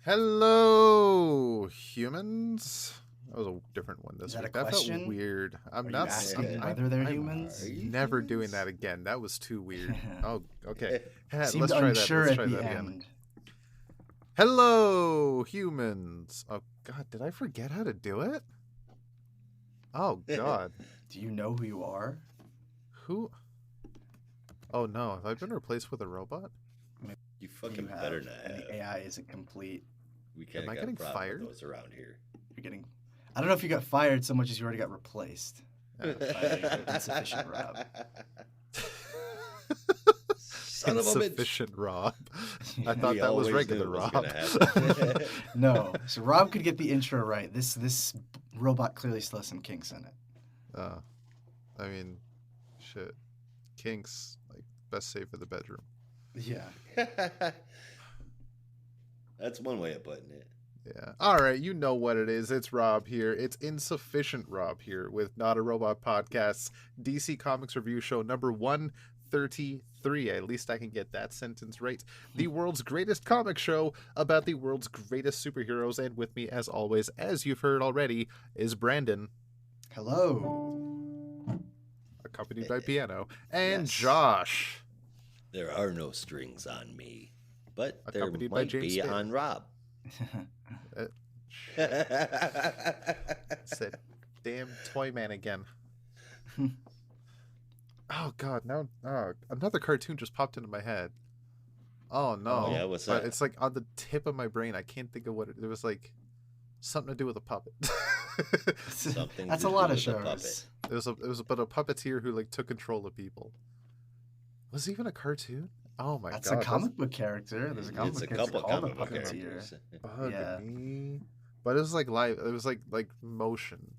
Hello, humans. That was a different one this Is that week. a That felt question? weird. I'm Are not you asking I'm whether they're humans? Are you never humans? Doing that again. That was too weird. Oh, okay. Seemed Let's try that. unsure Let's at try the that again. end. Hello, humans. Oh God, did I forget how to do it? Oh God. Do you know who you are? Who? Oh no, have I been replaced with a robot? You fucking better not have. And the AI isn't complete. We can't Am I get getting a problem fired? with those around here. You're getting. I don't know if you got fired so much as you already got replaced. By insufficient Rob. Son of a bitch. Insufficient Rob. I thought that was regular Rob. No, so Rob could get the intro right. This robot clearly still has some kinks in it. I mean, shit. Kinks, like, best safe for the bedroom. Yeah. That's one way of putting it. Yeah. All right, you know what it is. It's Rob here. It's Insufficient Rob here with NotARobot Podcast's DC Comics Review Show number 133. At least I can get that sentence right. The world's greatest comic show about the world's greatest superheroes. And with me, as always, as you've heard already, is Brandon. Hello. Accompanied by piano. And Yes. Josh. There are no strings on me, but there Accompanied by might James be Spader. on Rob. It's that damn toy man again. Oh God! Now another cartoon just popped into my head. Oh no! Oh, yeah, what's But that? it's like on the tip of my brain. I can't think of what it was. Like something to do with a puppet. Something That's to a lot do of with a puppet. shows. It was about a puppeteer who like took control of people. Was it even a cartoon? Oh my That's God! a comic book character. There's a comic It's a book character couple called comic the book Puppeteer. characters. Bug Yeah. me. But it was like live. It was like motion.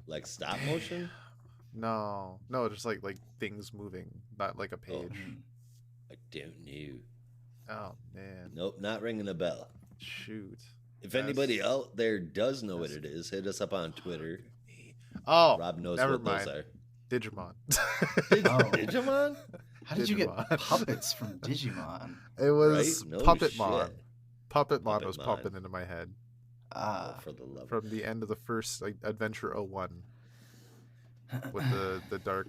Like stop motion? No, just like things moving, not like a page. I don't know. Oh man, Nope, not ringing a bell. shoot. If anybody out there does know what it is, hit us up on Twitter. Oh, Rob knows never what mind. those are. Digimon. Digimon? How did you get Digimon. puppets from Digimon? It was Right? No Puppetmon. shit. Puppetmon was Puppetmon. popping into my head Oh, for the love of from the end of the first like Adventure 01 with the dark,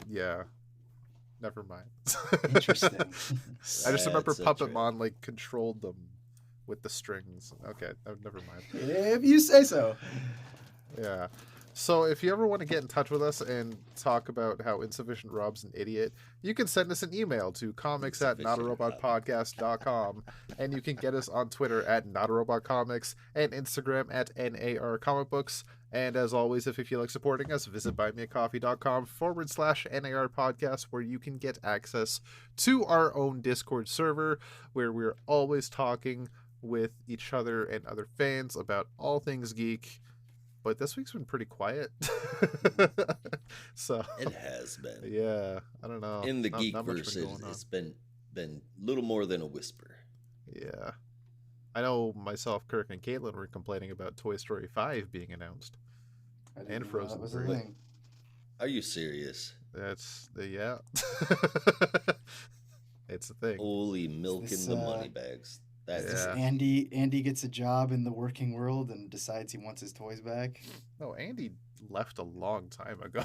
yeah. Never mind. Interesting. I just remember That's Puppetmon like controlled them with the strings. Okay, never mind. If you say so. Yeah. So if you ever want to get in touch with us and talk about how Insufficient Rob's an idiot, you can send us an email to comics@notarobotpodcast.com, and you can get us on Twitter @notarobotcomics and Instagram @NARComicBooks. And as always, if you feel like supporting us, visit buymeacoffee.com/NAR podcast, where you can get access to our own Discord server, where we're always talking with each other and other fans about all things geek. But this week's been pretty quiet. So It has been. yeah, I don't know. In the Not much been geekverse, going on. it's been little more than a whisper. Yeah. I know myself, Kirk, and Caitlin were complaining about Toy Story 5 being announced. I didn't And know Frozen that was a 3. thing. Are you serious? That's the yeah. It's a thing. Holy milking this, the money bags. That's Yeah. Andy gets a job in the working world and decides he wants his toys back. No, Andy left a long time ago.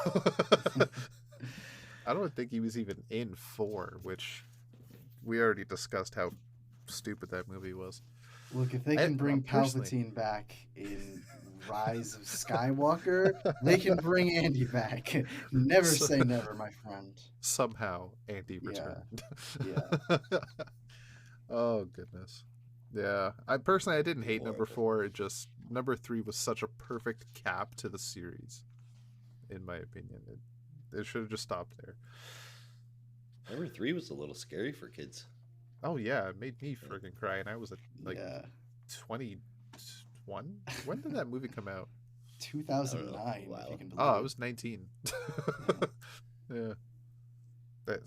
I don't think he was even in 4, which we already discussed how stupid that movie was. Look, if they can bring personally- Palpatine back in Rise of Skywalker, they can bring Andy back. Never say never, my friend. Somehow Andy Yeah. returned. Yeah. Oh goodness. Yeah. I didn't hate number Horrible. 4. It just number 3 was such a perfect cap to the series, in my opinion. It should have just stopped there. Number 3 was a little scary for kids. Oh yeah, it made me freaking cry, and I was like Yeah. 21. When did that movie come out? 2009, Wow. if you can believe Oh, I it. was 19. Yeah. That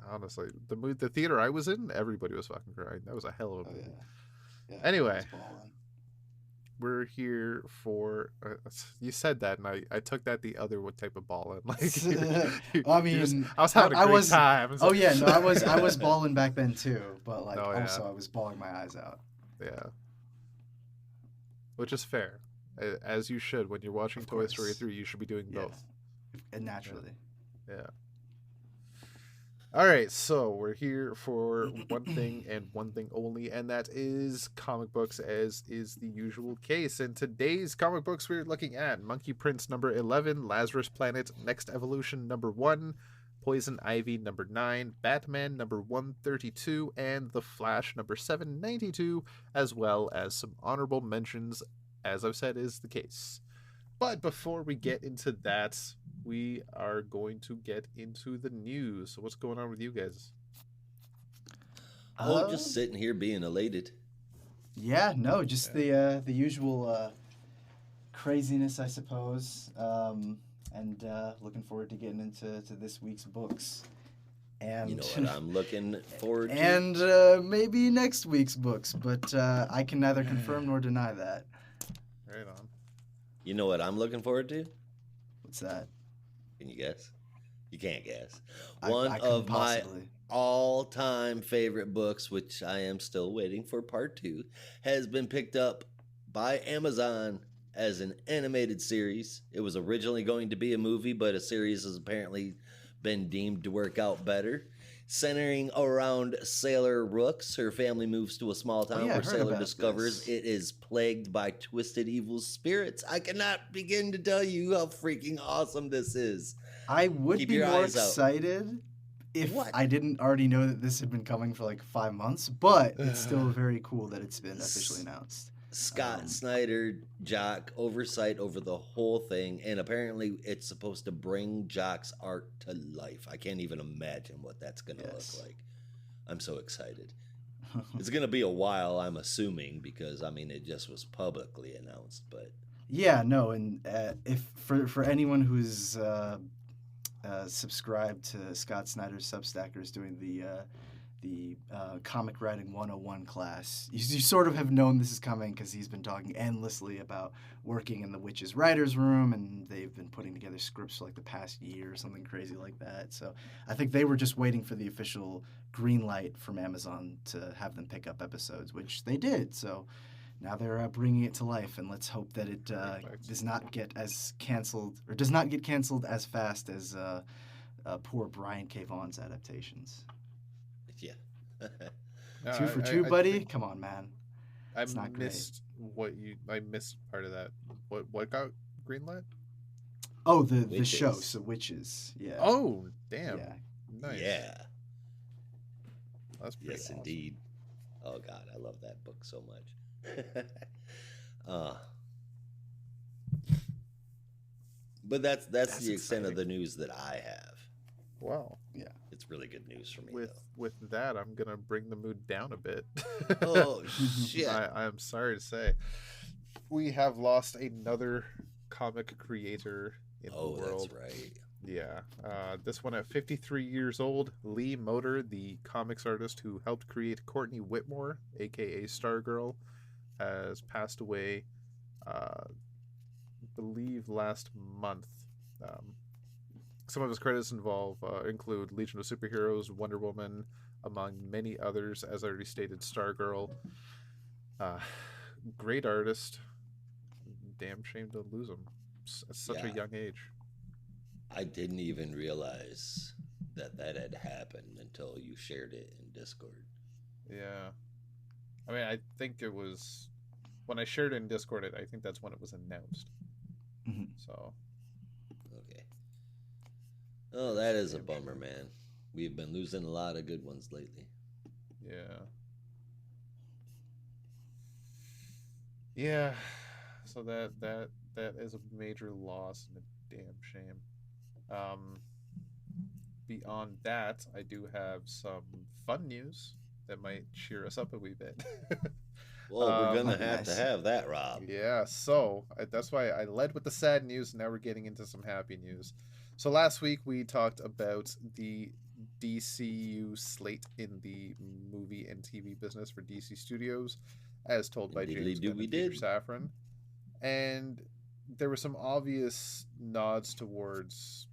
honestly, the theater I was in, everybody was fucking crying. That was a hell of a Oh, movie. yeah. Anyway. I was bawling. we're here for. You said that, and I took that the other type of ball, and like I mean, I was having a I great was. time. Oh yeah, no, I was balling back then too, but like Oh, yeah. also I was bawling my eyes out. Yeah, which is fair, as you should when you're watching Of Toy Story course. 3. You should be doing Yeah. both. And naturally. Yeah. All right, so we're here for one thing and one thing only, and that is comic books, as is the usual case. In today's comic books, we're looking at Monkey Prince number 11, Lazarus Planet Next Evolution number 1, Poison Ivy number 9, Batman number 132, and The Flash number 792, as well as some honorable mentions, as I've said is the case. But before we get into that, we are going to get into the news. So what's going on with you guys? Oh, just sitting here being elated. Yeah, no, just the usual craziness, I suppose, and looking forward to getting into this week's books. And You know what I'm looking forward to? and maybe next week's books, but I can neither confirm nor deny that. Right on. You know what I'm looking forward to? What's that? Can you guess? You can't guess. I One couldn't of my possibly. all-time favorite books, which I am still waiting for part 2, has been picked up by Amazon as an animated series. It was originally going to be a movie, but a series has apparently been deemed to work out better. Centering around Sailor Rooks, her family moves to a small town I where heard Sailor about discovers this. it is plagued by twisted evil spirits. I cannot begin to tell you how freaking awesome this is. I would Keep be your more eyes out. excited if What? I didn't already know that this had been coming for like 5 months, but it's still very cool that it's been officially announced. Scott Snyder, Jock, oversight over the whole thing, and apparently it's supposed to bring Jock's art to life. I can't even imagine what that's going to Yes. look like. I'm so excited. It's going to be a while, I'm assuming, because, I mean, it just was publicly announced, but... Yeah, no, and if for anyone who's subscribed to Scott Snyder's Substackers doing the comic writing 101 class, you sort of have known this is coming because he's been talking endlessly about working in the Witch's writer's room, and they've been putting together scripts for like the past year or something crazy like that. So I think they were just waiting for the official green light from Amazon to have them pick up episodes, which they did. So now they're bringing it to life, and let's hope that it does not get canceled as fast as poor Brian K. Vaughan's adaptations. Yeah. No, 2 for 2, buddy. Come on, man. It's not great. I missed part of that. What got greenlit? Oh, the show, Witches. so Witches. Yeah. Oh, damn. Yeah. Nice. Yeah. That's pretty Yes, awesome. indeed. Oh, God, I love that book so much. But that's the extent of the news that I have. Wow. Yeah. It's really good news for me, With that, I'm gonna bring the mood down a bit. Oh, shit. I am sorry to say, we have lost another comic creator in the world. That's right. Yeah. This one at 53 years old, Lee Moder, the comics artist who helped create Courtney Whitmore, aka Stargirl, has passed away. I believe last month. Some of his credits include Legion of Superheroes, Wonder Woman, among many others. As I already stated, Stargirl. Great artist. Damn shame to lose him at such a young age. I didn't even realize that had happened until you shared it in Discord. Yeah. I mean, I think it was... When I shared it in Discord, I think that's when it was announced. Mm-hmm. So... Okay. Oh, that is a bummer, man. We've been losing a lot of good ones lately. Yeah. Yeah. So that is a major loss and a damn shame. Beyond that, I do have some fun news that might cheer us up a wee bit. Well, we're gonna okay, have nice. to have that, Rob. Yeah, so that's why I led with the sad news. Now we're getting into some happy news. So last week we talked about the DCU slate in the movie and TV business for DC Studios, as told by Indeedly James Gunn and Peter Safran. And there were some obvious nods towards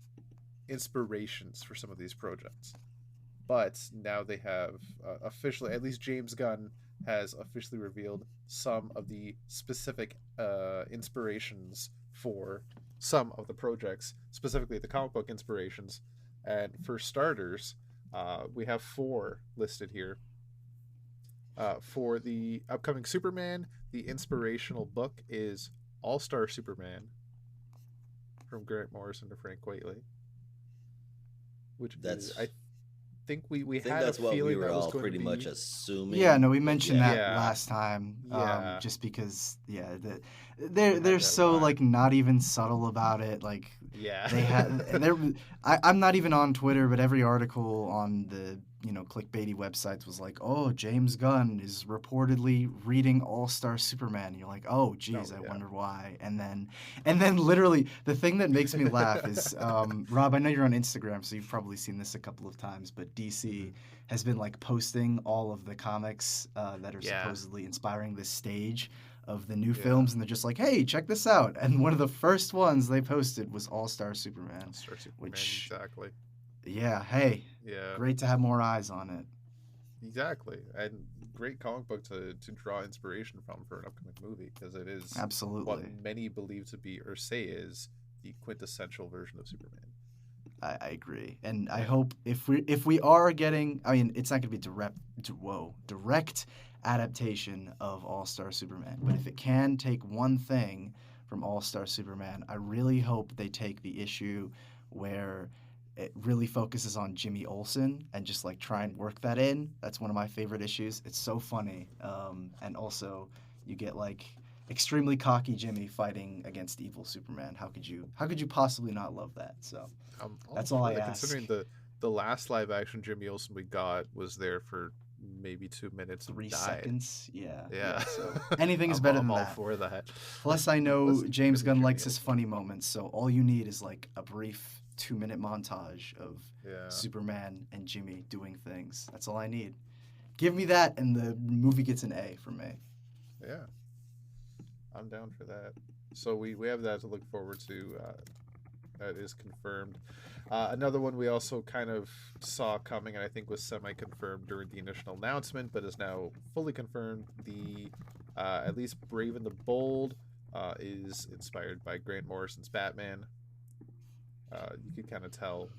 inspirations for some of these projects. But now they have officially, at least James Gunn has officially revealed some of the specific inspirations for some of the projects, specifically the comic book inspirations. And for starters, we have 4 listed here. For the upcoming Superman, the inspirational book is All-Star Superman from Grant Morrison to Frank Quitely, which That's is, I think we I think had a that's what we feeling were that was all going pretty to much be. assuming. Yeah, no, we but mentioned yeah. that Yeah. last time. Yeah. Just because, yeah, We they're had they're that so vibe. like not even subtle about it. Like Yeah. they had they're I'm not even on Twitter, but every article on the clickbaity websites was like, oh, James Gunn is reportedly reading All-Star Superman. And you're like, oh geez, Oh, I yeah. wonder why. And then literally the thing that makes me laugh is Rob, I know you're on Instagram, so you've probably seen this a couple of times, but DC has been like posting all of the comics that are Yeah. supposedly inspiring this stage of the new Yeah. films, and they're just like, hey, check this out. And one of the first ones they posted was All-Star Superman. All-Star Superman, Which, exactly. yeah, hey, Yeah. great to have more eyes on it. Exactly. And great comic book to draw inspiration from for an upcoming movie, because it is what Absolutely. many believe to be, or say is, the quintessential version of Superman. I agree, and I hope if we are getting, I mean, it's not going to be direct adaptation of All-Star Superman, but if it can take one thing from All-Star Superman, I really hope they take the issue where it really focuses on Jimmy Olsen and just like try and work that in. That's one of my favorite issues. It's so funny, and also you get like extremely cocky Jimmy fighting against evil Superman. How could you possibly not love that? So. That's all for I that, ask. considering the last live action Jimmy Olsen we got was there for maybe 2 minutes and 3 died. seconds. Yeah. Yeah. So anything is better I'm than all that. for that. Plus, I know Listen, James for the Gunn Jimmy likes his Olsen. funny moments, so all you need is like a brief 2-minute montage of Yeah. Superman and Jimmy doing things. That's all I need. Give me that, and the movie gets an A from me. Yeah. I'm down for that. So we have that to look forward to. That is confirmed. Another one we also kind of saw coming, and I think was semi-confirmed during the initial announcement, but is now fully confirmed. The at least Brave and the Bold is inspired by Grant Morrison's Batman. You could kind of tell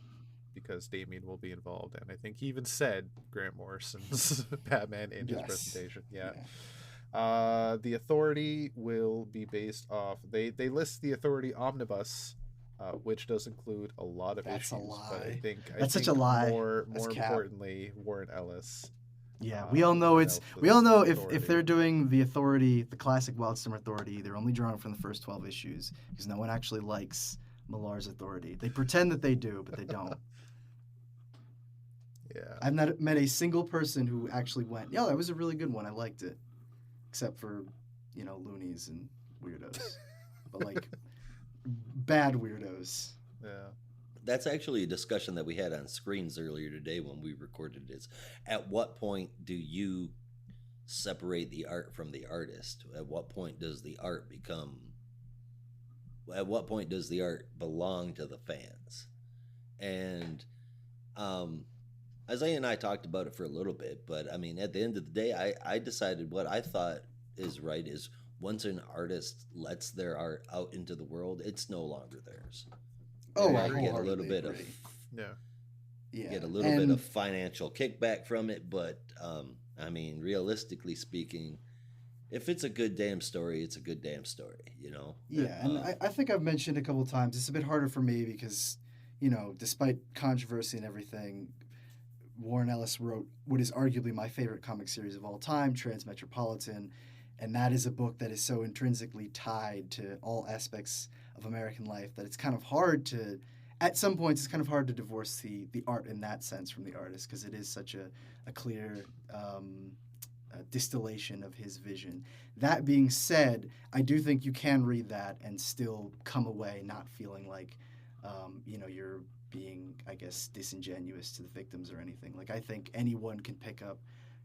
because Damien will be involved, and I think he even said Grant Morrison's Batman in his Yes. presentation. Yeah. The Authority will be based off. They list the Authority omnibus, which does include a lot of That's a issues. But I lie. think That's such a lie. More That's cap. importantly, Warren Ellis. Yeah, we all know will it's. help We the all know if Authority. they're doing the Authority, the classic Wildstorm Authority, they're only drawing from the first 12 issues because no one actually likes Millar's Authority. They pretend that they do, but they don't. Yeah. I've not met a single person who actually went, "Yeah, that was a really good one. I liked it," except for, loonies and weirdos, but like bad weirdos. Yeah. That's actually a discussion that we had on screens earlier today when we recorded this. At what point do you separate the art from the artist? At what point does the art belong to the fans? And Isaiah and I talked about it for a little bit, but I mean, at the end of the day, I decided what I thought is right is once an artist lets their art out into the world, it's no longer theirs. Oh, They I might get a little wholeheartedly bit agree. Yeah. get a little bit of financial kickback from it, but I mean, realistically speaking, if it's a good damn story, it's a good damn story, Yeah, and I think I've mentioned a couple times, it's a bit harder for me because, despite controversy and everything, Warren Ellis wrote what is arguably my favorite comic series of all time, Transmetropolitan, and that is a book that is so intrinsically tied to all aspects of American life that it's kind of hard to, at some points, it's kind of hard to divorce the art in that sense from the artist because it is such a clear distillation of his vision. That being said, I do think you can read that and still come away not feeling like, you're being, I guess, disingenuous to the victims or anything. Like, I think anyone can pick up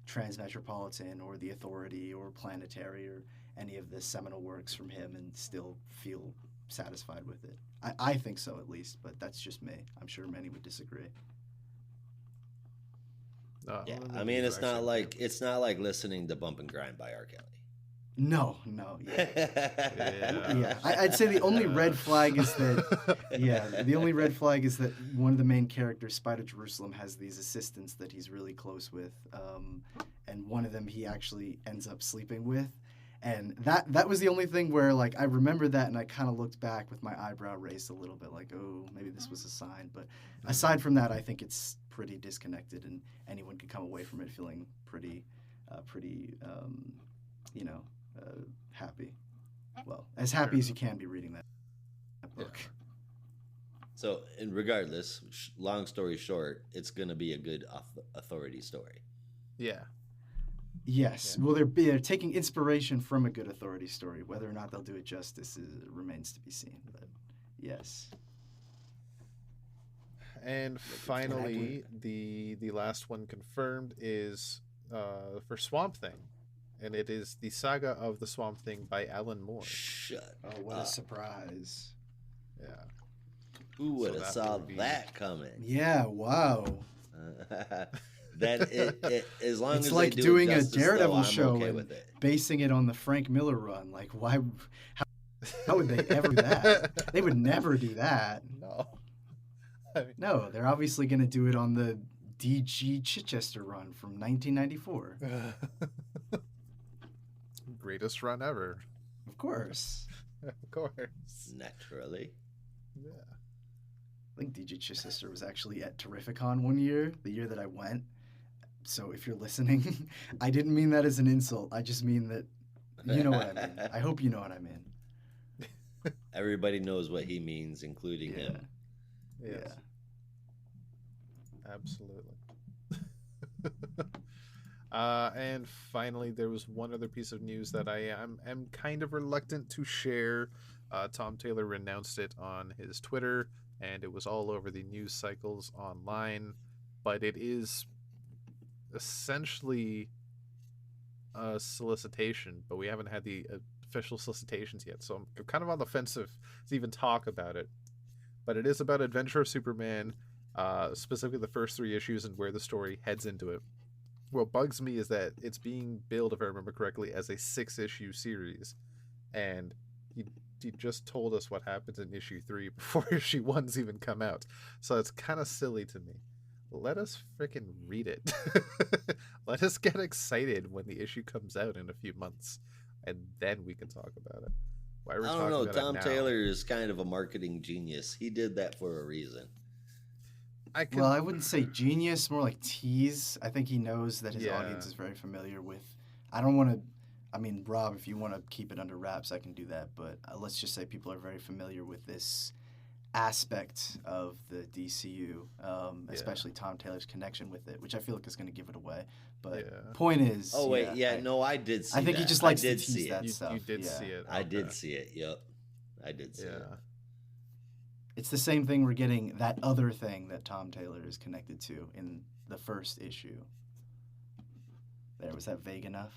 Transmetropolitan or The Authority or Planetary or any of the seminal works from him and still feel satisfied with it. I think so, at least, but that's just me. I'm sure many would disagree. Yeah, I mean, it's not like listening to Bump and Grind by R. Kelly. No, yeah. Yeah. I'd say the only red flag is that, the only red flag is that one of the main characters, Spider Jerusalem, has these assistants that he's really close with, and one of them he actually ends up sleeping with. And that was the only thing where, like, I remember that and I kind of looked back with my eyebrow raised a little bit, like, oh, maybe this was a sign. But aside from that, I think it's pretty disconnected, and anyone could come away from it feeling pretty, happy. Well, as happy as you can be reading that book. Yeah. So, and regardless, long story short, it's going to be a good authority story. Yeah. Yes. Yeah. Well, they're taking inspiration from a good authority story. Whether or not they'll do it justice remains to be seen. But yes. And finally, the last one confirmed is for Swamp Thing, and it is the Saga of the Swamp Thing by Alan Moore. Shut Oh, what a surprise! Yeah. Who would have saw that coming? Yeah. Wow. That it as long it's as like they do doing justice, a Daredevil though, show okay and with it. basing it on the Frank Miller run. Like, why? How would they ever do that? They would never do that. No. No, they're obviously going to do it on the D.G. Chichester run from 1994. Greatest run ever. Of course. Of course. Naturally. Yeah. I think D.G. Chichester was actually at Terrificon one year, the year that I went. So if you're listening, I didn't mean that as an insult. I just mean that you know what I mean. I hope you know what I mean. Everybody knows what he means, including him. Yes. Yeah. Absolutely. And finally, there was one other piece of news that I am kind of reluctant to share. Tom Taylor announced it on his Twitter, and it was all over the news cycles online. But it is essentially a solicitation, but we haven't had the official solicitations yet. So I'm kind of on the fence to even talk about it. But it is about Adventure of Superman, specifically the first 3 issues and where the story heads into it. What bugs me is that it's being billed, if I remember correctly, as a 6-issue series. And he just told us what happens in issue 3 before issue 1's even come out. So it's kind of silly to me. Let us freaking read it. Let us get excited when the issue comes out in a few months. And then we can talk about it. Why are we I don't know. Tom Taylor is kind of a marketing genius. He did that for a reason. Well, I wouldn't say genius, more like tease. I think he knows that his audience is very familiar with. I don't want to. I mean, Rob, if you want to keep it under wraps, I can do that. But let's just say people are very familiar with this aspect of the DCU, especially Tom Taylor's connection with it, which I feel like is going to give it away. But point is, oh wait, no, I did see. I think that. he just likes to tease that stuff. You did see it. I did see it. Yep, I did see it. It's the same thing we're getting, that other thing that Tom Taylor is connected to in the first issue. There, was that vague enough?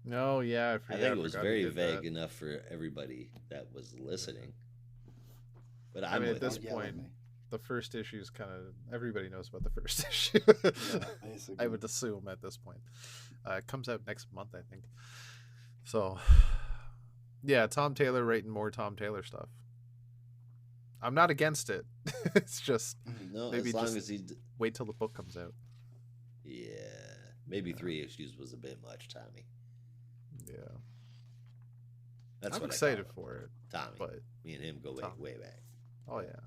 No, yeah. I think it was very vague enough for everybody that was listening. But I mean, at this point, the first issue is kind of, everybody knows about the first issue. Basically. I would assume at this point. It comes out next month, I think. So, yeah, Tom Taylor writing more Tom Taylor stuff. I'm not against it. It's just maybe as long just as he wait till the book comes out. Yeah, maybe 3 issues was a bit much, Tommy. Yeah, that's I'm excited for it, Tommy. But me and him go way back. Oh yeah.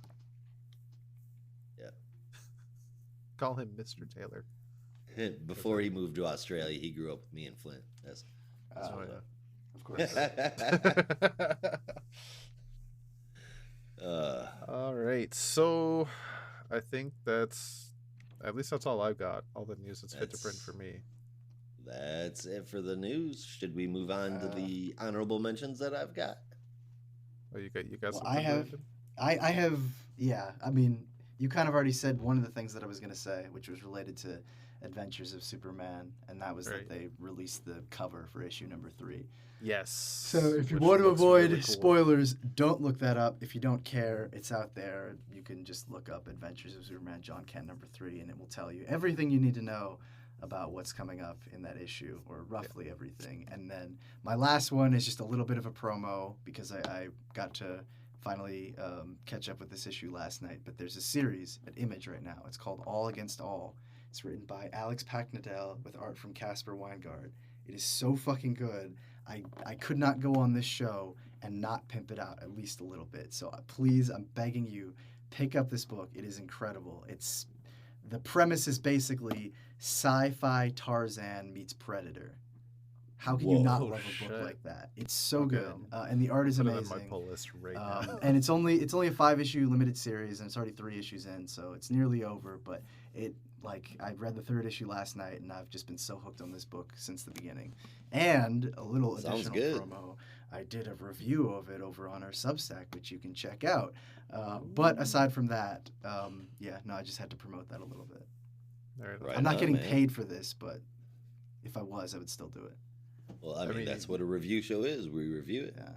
Yeah. Call him Mr. Taylor. Before he moved to Australia, he grew up with me in Flint. That's of course. All right, so I think that's all I've got. All the news that's fit to print for me. That's it for the news. Should we move on to the honorable mentions that I've got? Oh, you got well, something? I have. Yeah, I mean, you kind of already said one of the things that I was going to say, which was related to Adventures of Superman, and that was Right. that they released the cover for issue number 3. Yes. So if you which want to looks avoid really cool. spoilers, don't look that up. If you don't care, it's out there. You can just look up Adventures of Superman John Kent number 3, and it will tell you everything you need to know about what's coming up in that issue, or roughly everything. And then my last one is just a little bit of a promo because I got to finally catch up with this issue last night. But there's a series at Image right now. It's called All Against All. It's written by Alex Packnadel with art from Casper Weingart. It is so fucking good. I could not go on this show and not pimp it out at least a little bit. So please, I'm begging you, pick up this book. It is incredible. It's the premise is basically sci-fi Tarzan meets Predator. How can you not Whoa, love a shit. book like that? It's so Okay, good, and the art is Put it on amazing. my pull list right now. And it's only a 5-issue limited series, and it's already 3 issues in, so it's nearly over. But I read the 3rd issue last night, and I've just been so hooked on this book since the beginning. And a little Sounds additional good. promo, I did a review of it over on our Substack, which you can check out. But aside from that, I just had to promote that a little bit. Right. Right I'm not on, getting man. paid for this, but if I was, I would still do it. Well, I mean, mean, that's what a review show is. We review it. Yeah.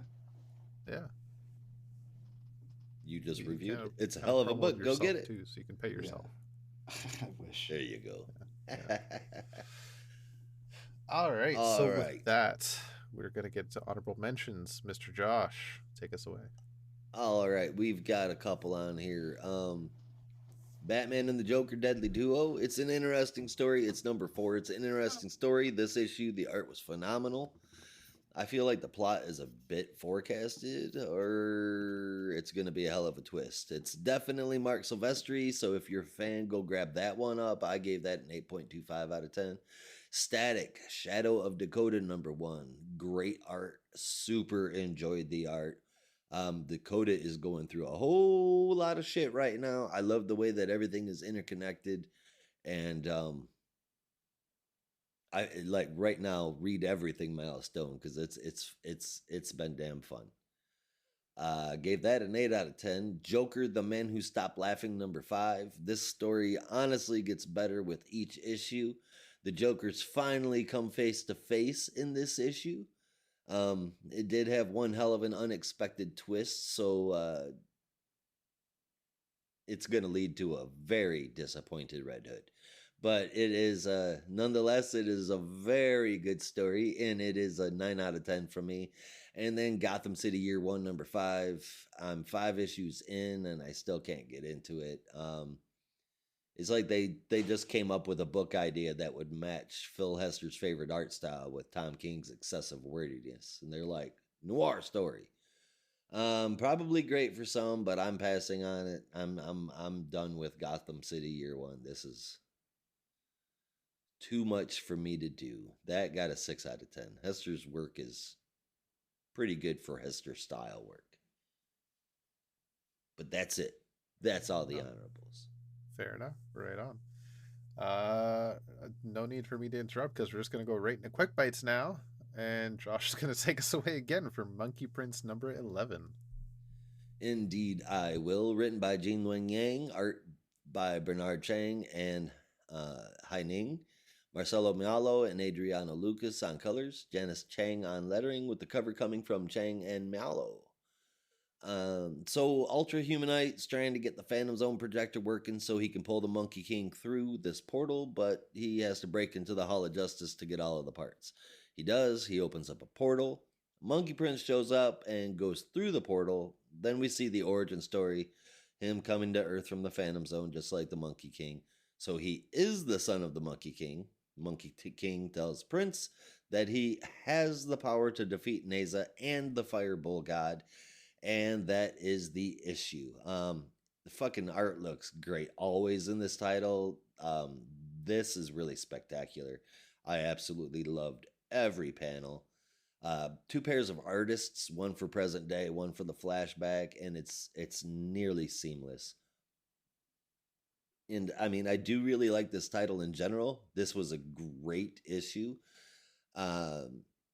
Yeah. You just You reviewed kinda- it. It's a kinda hell of a promote book. Go yourself, get it. too, so you can pay yourself. I wish. There you go. All right. All so right. with that, we're gonna get to honorable mentions. Mr. Josh, take us away. All right, we've got a couple on here. Batman and the Joker Deadly Duo. It's an interesting story. It's number 4. It's an interesting story. This issue, the art was phenomenal. I feel like the plot is a bit forecasted, or it's going to be a hell of a twist. It's definitely Mark Silvestri, so if you're a fan, go grab that one up. I gave that an 8.25 out of 10. Static, Shadow of Dakota, number 1. Great art. Super enjoyed the art. Dakota is going through a whole lot of shit right now. I love the way that everything is interconnected, and I like right now read everything Milestone because it's been damn fun. Gave that an 8 out of 10. Joker, the Man Who Stopped Laughing, number 5. This story honestly gets better with each issue. The Jokers finally come face to face in this issue. It did have one hell of an unexpected twist, so it's going to lead to a very disappointed Red Hood. But it is, nonetheless, it is a very good story, and it is a 9 out of 10 from me. And then Gotham City Year 1, number 5. I'm 5 issues in, and I still can't get into it. It's like they just came up with a book idea that would match Phil Hester's favorite art style with Tom King's excessive wordiness. And they're like, noir story. Probably great for some, but I'm passing on it. I'm done with Gotham City Year 1. This is too much for me to do. That got a 6 out of 10. Hester's work is pretty good for Hester style work. But that's it. That's all the honorables. Fair enough. Right on. No need for me to interrupt because we're just gonna go right into quick bites now, and Josh is gonna take us away again for Monkey Prince number 11. Indeed, I will. Written by Jin Wen Yang, art by Bernard Chang and Hai Ning, Marcelo Mialo and Adriano Lucas on colors, Janice Chang on lettering, with the cover coming from Chang and Mialo. So Ultra Humanite's trying to get the Phantom Zone projector working so he can pull the Monkey King through this portal, but he has to break into the Hall of Justice to get all of the parts. He does. He opens up a portal. Monkey Prince shows up and goes through the portal. Then we see the origin story, him coming to Earth from the Phantom Zone, just like the Monkey King. So he is the son of the Monkey King. Monkey King tells Prince that he has the power to defeat Neza and the Firebull God, and that is the issue. The fucking art looks great always in this title. This is really spectacular. I absolutely loved every panel. 2 pairs of artists, one for present day, one for the flashback, and it's nearly seamless. And I mean, I do really like this title in general. This was a great issue.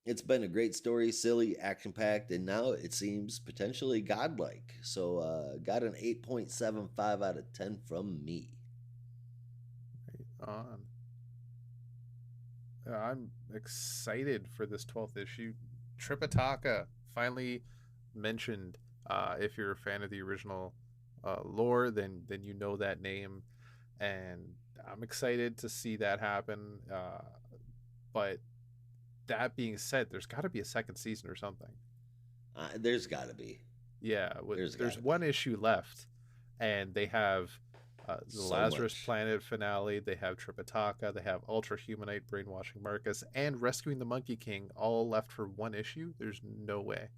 It's been a great story, silly, action-packed, and now it seems potentially godlike. So got an 8.75 out of 10 from me. Right on. I'm excited for this 12th issue. Tripitaka finally mentioned. If you're a fan of the original lore, then you know that name, and I'm excited to see that happen. But that being said, there's got to be a second season or something. There's got to be. Yeah, there's Gotta one be. issue left, and they have the So Lazarus much. Planet finale. They have Tripitaka. They have Ultra Humanite brainwashing Marcus and rescuing the Monkey King, all left for one issue. There's no way.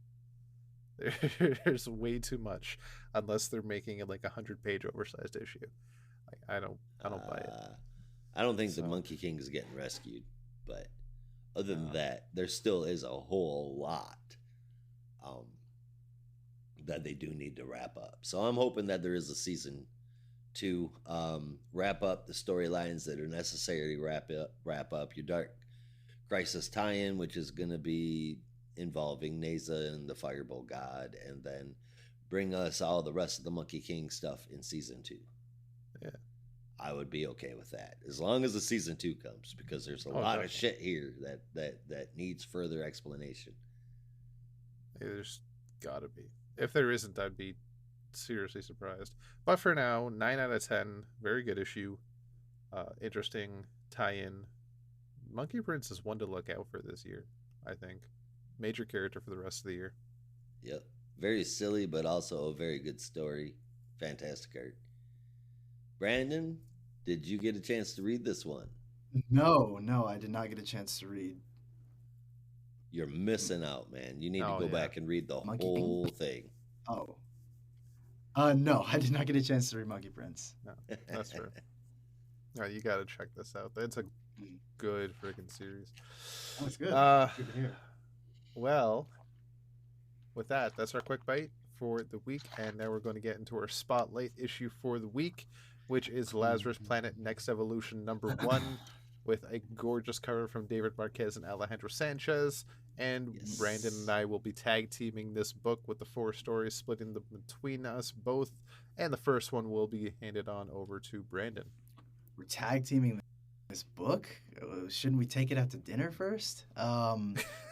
There's way too much, unless they're making it like 100-page oversized issue. Like, I don't buy it. I don't think the So, Monkey King is getting rescued, but other than uh, that, there still is a whole lot um, that they do need to wrap up. So I'm hoping that there is a season to wrap up the storylines that are necessary to wrap up your Dark Crisis tie-in, which is going to be involving Neza and the Fireball God, and then bring us all the rest of the Monkey King stuff in season 2. yeah. I would be okay with that as long as the season 2 comes, because there's a Oh, lot of definitely. shit here that needs further explanation. There's gotta be. If there isn't, I'd be seriously surprised. But for now, 9 out of 10. Very good issue. Interesting tie-in. Monkey Prince is one to look out for this year, I think. Major character for the rest of the year. Yep, very silly, but also a very good story. Fantastic art. Brandon, did you get a chance to read this one? No, I did not get a chance to read You're missing out, man. You need to Oh, go yeah. back and read the Monkey King. whole thing. Oh, no, I did not get a chance to read Monkey Prince. No, that's fair. No, you gotta check this out. It's a good freaking series. That's good. Uh, Good to hear. well, with that, that's our quick bite for the week, and now we're going to get into our spotlight issue for the week, which is Lazarus Planet Next Evolution #1, with a gorgeous cover from David Marquez and Alejandro Sanchez. And Yes. Brandon and I will be tag teaming this book with the 4 stories, splitting them between us both. And the first one will be handed on over to Brandon. We're tag teaming this book. Shouldn't we take it out to dinner first?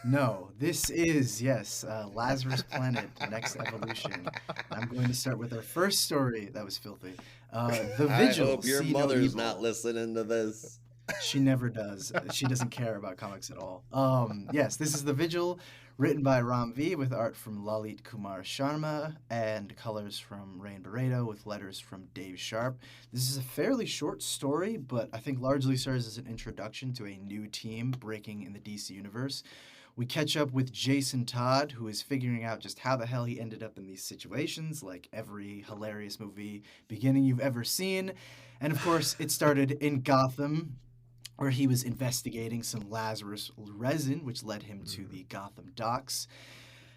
No, this is, yes, Lazarus Planet Next Evolution. I'm going to start with our first story. That was filthy. The Vigil. I hope your See No mother's Evil. not listening to this. She never does. She doesn't care about comics at all. Yes, this is The Vigil, written by Ram V, with art from Lalit Kumar Sharma and colors from Rain Barreto, with letters from Dave Sharp. This is a fairly short story, but I think largely serves as an introduction to a new team breaking in the DC universe. We catch up with Jason Todd, who is figuring out just how the hell he ended up in these situations, like every hilarious movie beginning you've ever seen. And of course, it started in Gotham, where he was investigating some Lazarus resin, which led him to the Gotham docks,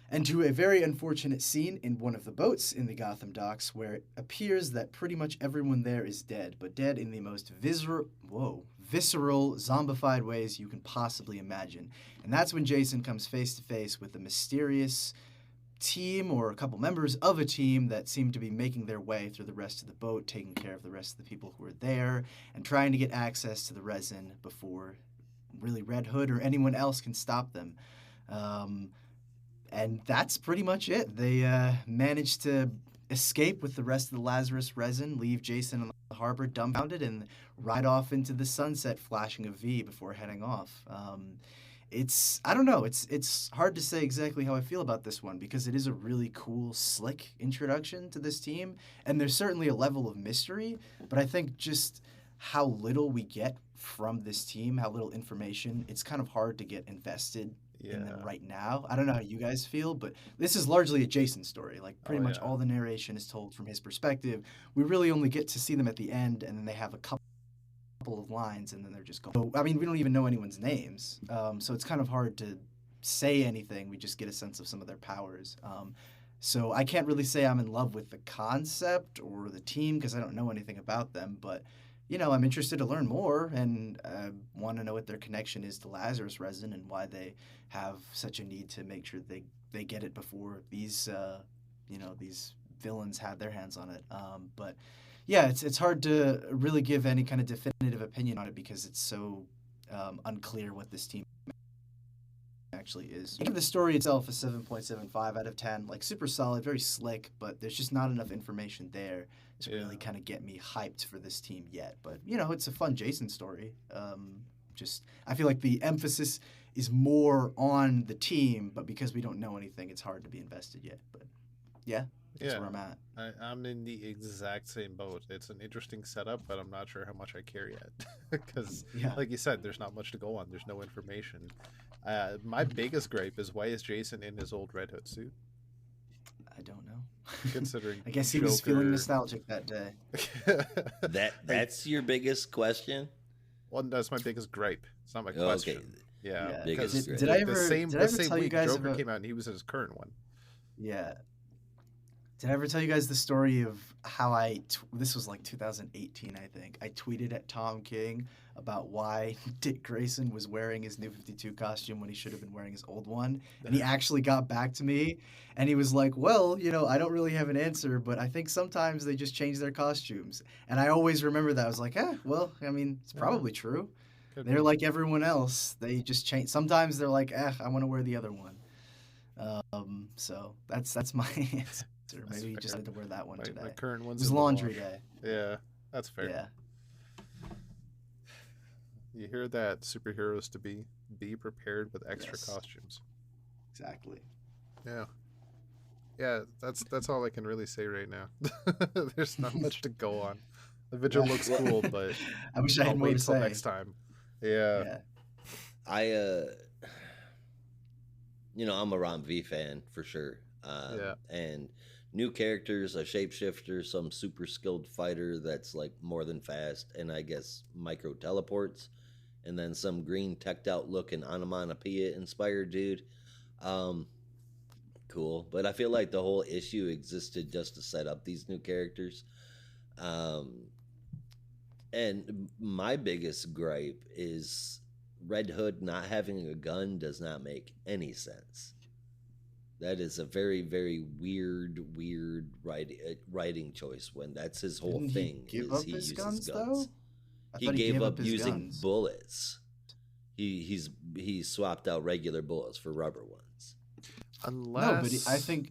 and to a very unfortunate scene in one of the boats in the Gotham docks, where it appears that pretty much everyone there is dead, but dead in the most visceral, zombified ways you can possibly imagine. And that's when Jason comes face to face with a mysterious team, or a couple members of a team, that seem to be making their way through the rest of the boat, taking care of the rest of the people who are there, and trying to get access to the resin before really Red Hood or anyone else can stop them. And that's pretty much it. They managed to escape with the rest of the Lazarus resin, leave Jason in the harbor dumbfounded, and ride off into the sunset, flashing a V before heading off. I don't know. It's hard to say exactly how I feel about this one, because it is a really cool, slick introduction to this team, and there's certainly a level of mystery, but I think just how little we get from this team, how little information, it's kind of hard to get invested in them right now. I don't know how you guys feel, but this is largely a Jason story. Like, pretty much all the narration is told from his perspective. We really only get to see them at the end, and then they have a couple of lines, and then they're just gone. So, I mean, we don't even know anyone's names, so it's kind of hard to say anything. We just get a sense of some of their powers. So I can't really say I'm in love with the concept or the team, because I don't know anything about them, but I'm interested to learn more, and want to know what their connection is to Lazarus resin, and why they have such a need to make sure they get it before these these villains have their hands on it. But yeah, it's hard to really give any kind of definitive opinion on it, because it's so unclear what this team actually is. I give the story itself a 7.75 out of 10. Like, super solid, very slick, but there's just not enough information there to really kind of get me hyped for this team yet. But, you know, it's a fun Jason story. I feel like the emphasis is more on the team, but because we don't know anything, it's hard to be invested yet. But yeah, that's where I'm at. I'm in the exact same boat. It's an interesting setup, but I'm not sure how much I care yet. Because, like you said, there's not much to go on. There's no information. My biggest gripe is, why is Jason in his old Red Hood suit? I don't know. Considering I guess he was feeling nostalgic that day. That's your biggest question? Well, that's my biggest gripe. It's not my question. Okay. Yeah. Biggest did I ever tell you guys Joker came out and he was in his current one. Yeah. Did I ever tell you guys the story of how this was like 2018, I think. I tweeted at Tom King about why Dick Grayson was wearing his New 52 costume when he should have been wearing his old one. And he actually got back to me and he was like, well, you know, I don't really have an answer, but I think sometimes they just change their costumes. And I always remember that. I was like, well, I mean, it's probably true. They're like everyone else. They just change. Sometimes they're like, I want to wear the other one. So that's my answer. Maybe you just had to wear that one today. My current one's it was laundry day. Yeah, that's fair. Yeah. You hear that, superheroes to be prepared with extra costumes. Exactly. Yeah. Yeah, that's all I can really say right now. There's not much to go on. The Vigil looks cool, but I wish I had more to say next time. Yeah. I'm a Rom V fan for sure. And new characters, a shapeshifter, some super skilled fighter that's like more than fast, and I guess micro teleports, and then some green teched out looking onomatopoeia inspired dude. Cool, but I feel like the whole issue existed just to set up these new characters. And my biggest gripe is Red Hood not having a gun does not make any sense. That is a very, very weird writing choice when that's his whole thing. He uses guns. Though? He gave up using bullets. He swapped out regular bullets for rubber ones. No, but I think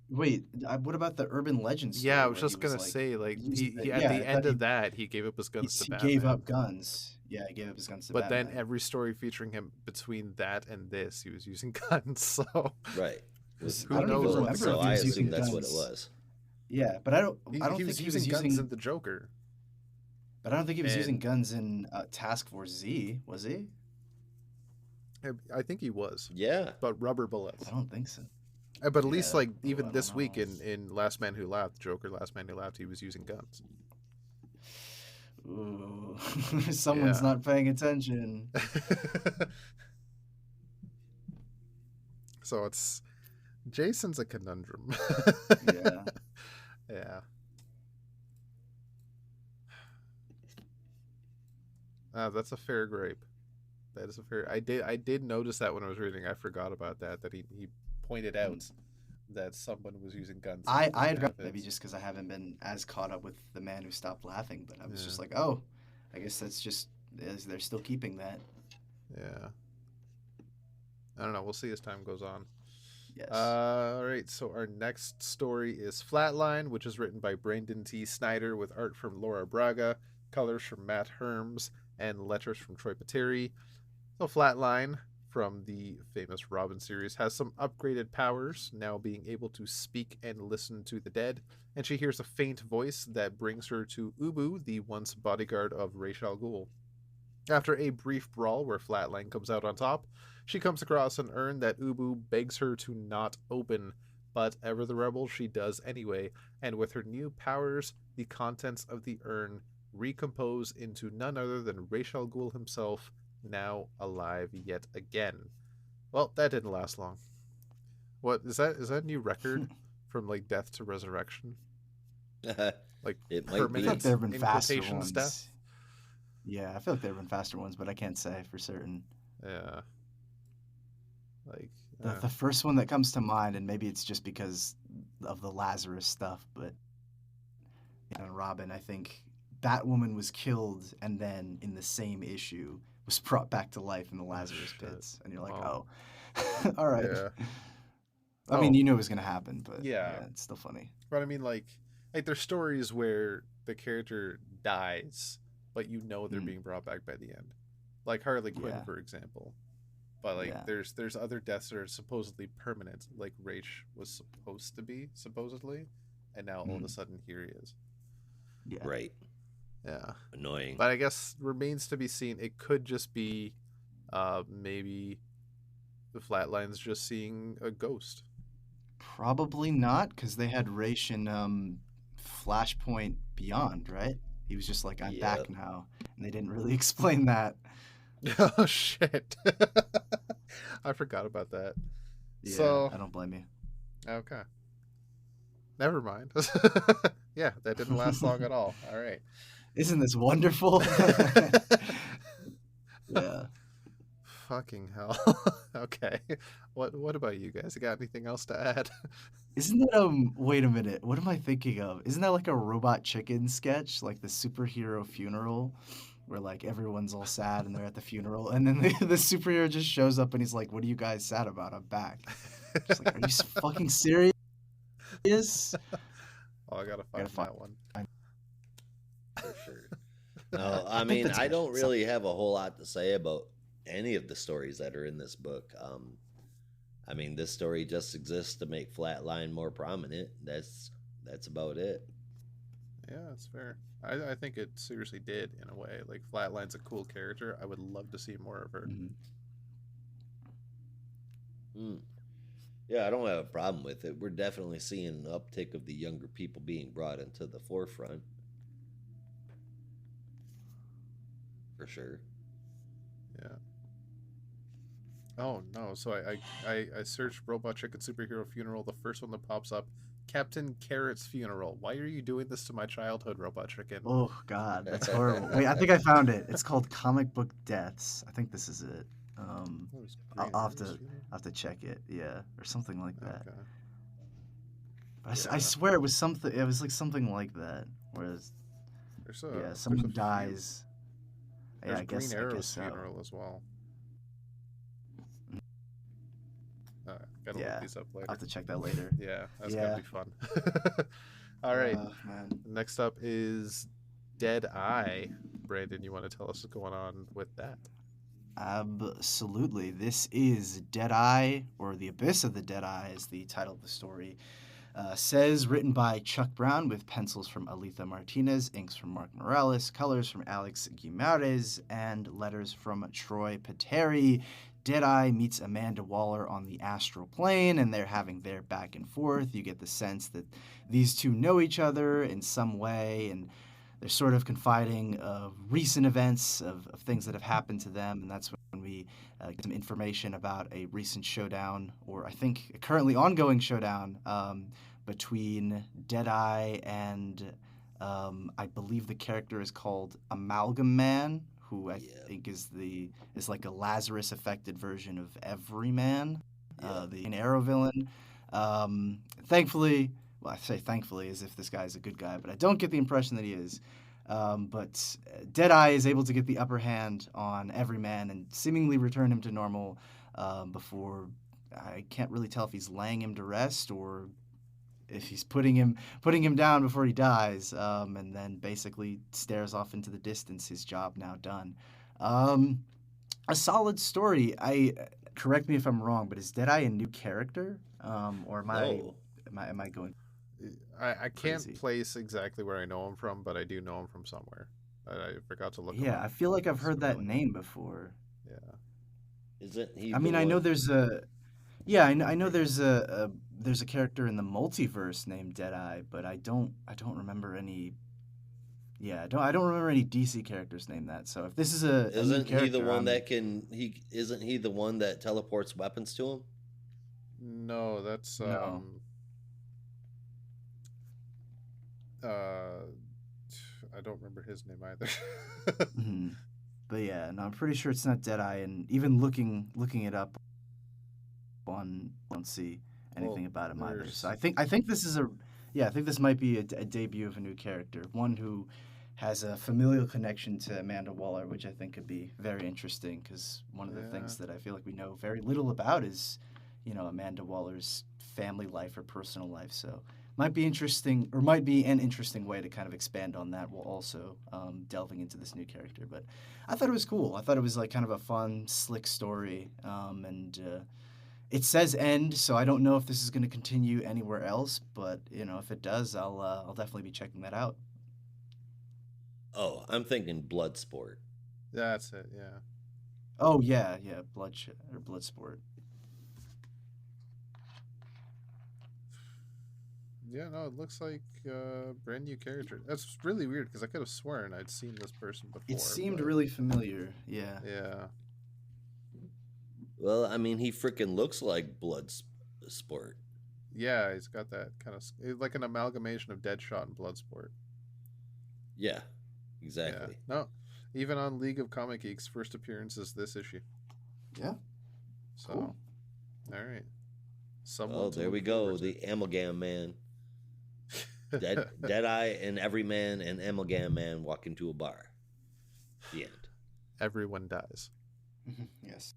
what about the urban legends? Yeah, I was just gonna say, like, he at the end of that, he gave up his guns to Batman. He gave up guns. Yeah, he gave up his guns to Batman. But then every story featuring him between that and this, he was using guns. So right. I don't even remember. So I assume that's what it was. Yeah, but I don't think he was using guns in the Joker. But I don't think he was using guns in Task Force Z, was he? I think he was. Yeah. But rubber bullets. I don't think so. But at least, like, even this week in Last Man Who Laughed, Joker Last Man Who Laughed, he was using guns. Ooh. Someone's not paying attention. So it's... Jason's a conundrum. Yeah. Yeah. That's a fair gripe. That is a fair... I did notice that when I was reading. I forgot about that he pointed out that someone was using guns. I had maybe just because I haven't been as caught up with The Man Who Stopped Laughing, but I was just like, oh, I guess that's just... They're still keeping that. Yeah. I don't know. We'll see as time goes on. Yes. All right, so our next story is Flatline, which is written by Brandon T. Snyder with art from Laura Braga, colors from Matt Herms, and letters from Troy Pateri. So Flatline, from the famous Robin series, has some upgraded powers, now being able to speak and listen to the dead, and she hears a faint voice that brings her to Ubu, the once bodyguard of Ra's al Ghul. After a brief brawl where Flatline comes out on top, she comes across an urn that Ubu begs her to not open, but ever the rebel, she does anyway, and with her new powers, the contents of the urn recompose into none other than Ra's al Ghul himself, now alive yet again. Well, that didn't last long. What is that? Is that a new record from like death to resurrection? Like it might I feel like there have been faster ones. Death? Yeah, I feel like there have been faster ones, but I can't say for certain. Yeah. Like the first one that comes to mind, and maybe it's just because of the Lazarus stuff, but Robin, I think Batwoman was killed, and then in the same issue was brought back to life in the Lazarus shit. pits, and you're like, Oh. oh, all right. Yeah. I mean, Oh. you knew it was gonna happen, but Yeah. yeah, it's still funny. But I mean, like there's stories where the character dies, but you know they're being brought back by the end, like Harley Quinn, Yeah. for example. But like, Yeah. there's other deaths that are supposedly permanent, like Rach was supposed to be supposedly, and now all of a sudden here he is. Yeah. Right. Yeah. Annoying. But I guess remains to be seen. It could just be, maybe the Flatlines just seeing a ghost. Probably not, because they had Raish in Flashpoint Beyond, right? He was just like, I'm Yeah. back now, and they didn't really explain that. Oh shit! I forgot about that. Yeah, So I don't blame you. okay, never mind. Yeah, that didn't last long at all. All right. Isn't this wonderful? Yeah. Fucking hell. Okay. What about you guys? You got anything else to add? Isn't that wait a minute, what am I thinking of? Isn't that like a Robot Chicken sketch, like the superhero funeral, where like everyone's all sad and they're at the funeral, and then the superhero just shows up and he's like, "What are you guys sad about? I'm back." It's like, are you fucking serious? Oh, I gotta find that one. For sure. No, I think mean, that's I good. don't really have a whole lot to say about any of the stories that are in this book. I mean, this story just exists to make Flatline more prominent. That's about it. Yeah, that's fair. I think it seriously did in a way. Like Flatline's a cool character. I would love to see more of her. Yeah, I don't have a problem with it. We're definitely seeing an uptick of the younger people being brought into the forefront. For sure. Yeah. Oh no! So I searched Robot Chicken Superhero Funeral. The first one that pops up, Captain Carrot's Funeral. Why are you doing this to my childhood, Robot Chicken? Oh God, that's horrible. Wait, I think I found it. It's called Comic Book Deaths. I think this is it. I'll have to check it. Yeah, or something like that. Okay. I swear it was something. It was like something like that. Whereas, someone dies. There's I guess Green Arrow's so. funeral as well. Gotta look these up later. I'll have to check that later. Yeah, that's gonna be fun. All right. Man. Next up is Dead Eye. Brandon, you want to tell us what's going on with that? Absolutely. This is Dead Eye, or The Abyss of the Dead Eye is the title of the story. Says written by Chuck Brown with pencils from Aletha Martinez, inks from Mark Morales, colors from Alex Guimarães, and letters from Troy Pateri. Deadeye meets Amanda Waller on the astral plane, and they're having their back and forth. You get the sense that these two know each other in some way, and they're sort of confiding of recent events, of things that have happened to them, and that's when we get some information about a recent showdown, or I think a currently ongoing showdown, between Deadeye and I believe the character is called Amalgam Man, who I think is like a Lazarus affected version of Everyman, the Arrow villain. Thankfully, well, I say thankfully as if this guy's a good guy, but I don't get the impression that he is. But Deadeye is able to get the upper hand on Everyman and seemingly return him to normal before, I can't really tell if he's laying him to rest or if he's putting him down before he dies, and then basically stares off into the distance, his job now done. A solid story. Correct me if I'm wrong, but is Deadeye a new character? Or am I going? I can't crazy? place exactly where I know him from, but I do know him from somewhere. I forgot to look him Yeah, up. I feel like I've heard that name before. Yeah. Isn't he? I mean, I know there's a. Yeah, I know there's a character in the multiverse named Deadeye, but I don't remember any. Yeah, I don't remember any DC characters named that. So if this is a new Isn't character, he the one that can? Isn't he the one that teleports weapons to him? No, that's No. I don't remember his name either. Mhm. But yeah, no, I'm pretty sure it's not Deadeye, and even looking it up on, I don't see anything about him either. So I think this is I think this might be a debut of a new character, one who has a familial connection to Amanda Waller, which I think could be very interesting because one of the things that I feel like we know very little about is, Amanda Waller's family life or personal life. So might be interesting, or might be an interesting way to kind of expand on that while also delving into this new character. But I thought it was cool. I thought it was like kind of a fun, slick story, and it says end, so I don't know if this is going to continue anywhere else. But if it does, I'll definitely be checking that out. Oh, I'm thinking Bloodsport. That's it. Yeah. Oh yeah, Bloodsport. Yeah, no, it looks like a brand new character. That's really weird because I could have sworn I'd seen this person before. It seemed but... really familiar. Yeah. Yeah. Well, I mean, he freaking looks like Bloodsport. Yeah, he's got that kind of like an amalgamation of Deadshot and Bloodsport. Yeah, exactly. Yeah. No, even on League of Comic Geeks' first appearance is this issue. Yeah. So, cool. All right. Oh, there we go. The Amalgam Man. Deadeye and Everyman and Amalgam Man walk into a bar. The end. Everyone dies. Yes.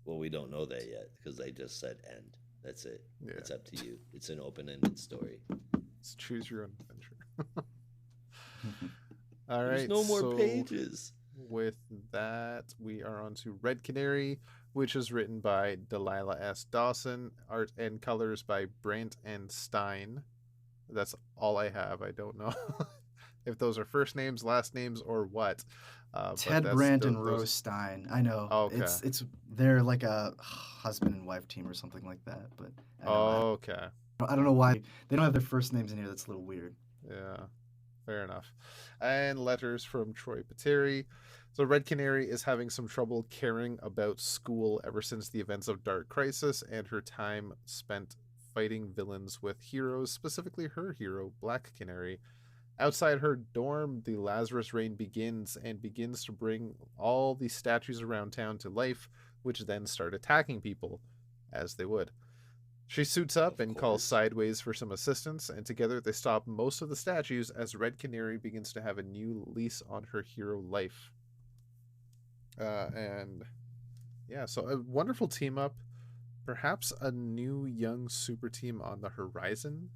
Well, we don't know that yet because they just said end. That's it. Yeah. It's up to you. It's an open-ended story. It's choose your own adventure. All right. There's no more pages. With that, we are on to Red Canary, which is written by Delilah S. Dawson, art and colors by Brandt and Stein. That's all I have. I don't know if those are first names, last names, or what. Ted Brandt and Rose Stein. I know. Okay. It's they're like a husband and wife team or something like that. But okay. I don't know why they don't have their first names in here. That's a little weird. Yeah, fair enough. And letters from Troy Pateri. So Red Canary is having some trouble caring about school ever since the events of Dark Crisis and her time spent fighting villains with heroes, specifically her hero, Black Canary. Outside her dorm, the Lazarus rain begins to bring all the statues around town to life, which then start attacking people, as they would. She suits up and calls Sideways for some assistance, and together they stop most of the statues as Red Canary begins to have a new lease on her hero life. So a wonderful team up. Perhaps a new young super team on the horizon.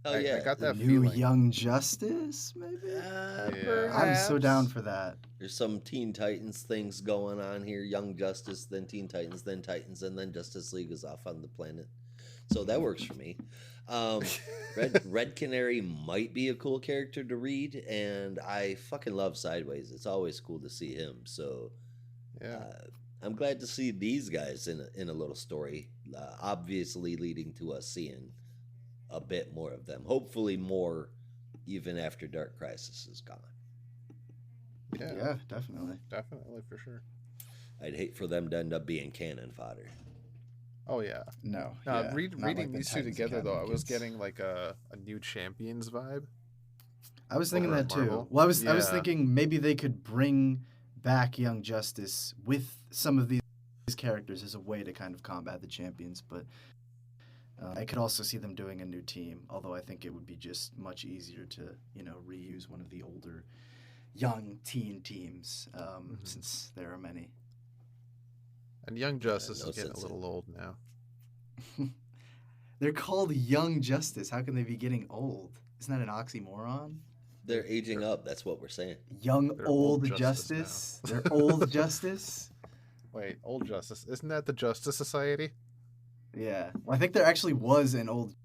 Oh yeah, I got that new feeling. Young Justice, maybe. I'm so down for that. There's some Teen Titans things going on here. Young Justice, then Teen Titans, then Titans, and then Justice League is off on the planet. So that works for me. Red Canary might be a cool character to read, and I fucking love Sideways. It's always cool to see him. So yeah. I'm glad to see these guys in a little story, obviously leading to us seeing a bit more of them. Hopefully more even after Dark Crisis is gone. Yeah, definitely. Definitely, for sure. I'd hate for them to end up being cannon fodder. Oh, yeah. No. Reading like these two together, though, I was getting like a new Champions vibe. I was thinking that too. Marvel. Well, I was thinking maybe they could bring back Young Justice with some of these characters as a way to kind of combat the Champions, but I could also see them doing a new team, although I think it would be just much easier to, reuse one of the older young teen teams, since there are many. And Young Justice is getting a little old now. They're called Young Justice. How can they be getting old? Isn't that an oxymoron? They're aging up. That's what we're saying. They're old Justice. They're old Justice. Wait, Old Justice. Isn't that the Justice Society? Yeah. Well, I think there actually was an Old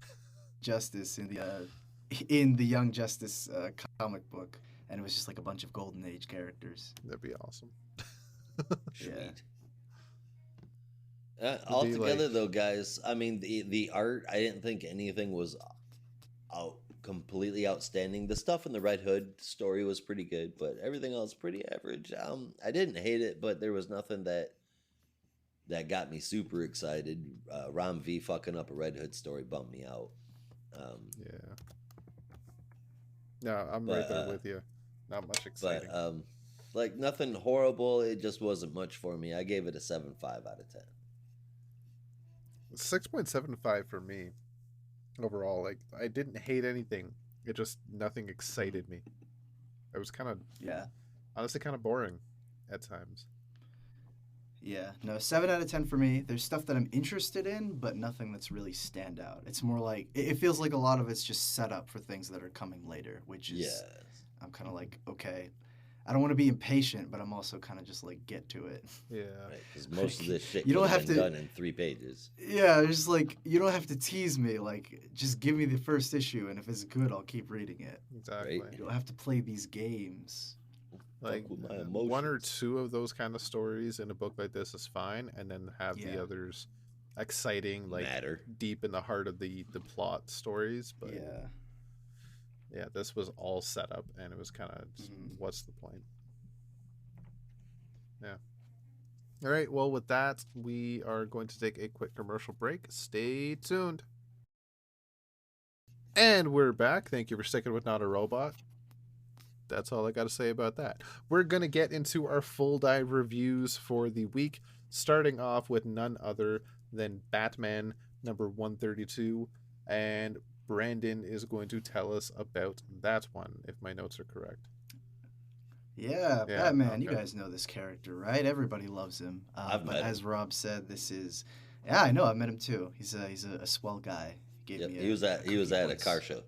Justice in the Young Justice comic book, and it was just like a bunch of Golden Age characters. That'd be awesome. Sweet. Altogether, though, guys, I mean, the art, I didn't think anything was completely outstanding. The stuff in the Red Hood story was pretty good, but everything else pretty average. I didn't hate it, but there was nothing that got me super excited. Rom V fucking up a Red Hood story bummed me out. Yeah. No, I'm right there with you. Not much exciting. But like nothing horrible. It just wasn't much for me. I gave it a 7.5 out of 10. 6.75 for me overall. Like, I didn't hate anything. It just, nothing excited me. It was kind of Yeah. honestly kind of boring at times. Yeah, no, 7 out of 10 for me. There's stuff that I'm interested in, but nothing that's really stand out. It's more like it feels like a lot of it's just set up for things that are coming later, which is Yes. I'm kind of like, okay, I don't want to be impatient, but I'm also kind of just like get to it. Yeah. Right, because most of this shit You could don't have have been to- done in 3 pages. Yeah, it's just like you don't have to tease me. Like, just give me the first issue, and if it's good, I'll keep reading it. Exactly. Right. You don't have to play these games. Like with my one or emotions. two of those kind of stories in a book like this is fine, and then have the Yeah. others exciting, like Matter. deep in the heart of the plot stories. But Yeah. this was all set up, and it was kind of Mhm. what's the point? Yeah. All right. Well, with that, we are going to take a quick commercial break. Stay tuned. And we're back. Thank you for sticking with Not a Robot. That's all I got to say about that. We're going to get into our full dive reviews for the week, starting off with none other than Batman number 132. And Brandon is going to tell us about that one, if my notes are correct. Yeah, Yeah, Batman. You okay. guys know this character, right? Everybody loves him. I've but met him. as Rob said, this is. Yeah, I know. I've met him too. He's a swell guy. Gave Yep. me He was at cookie a points. car show.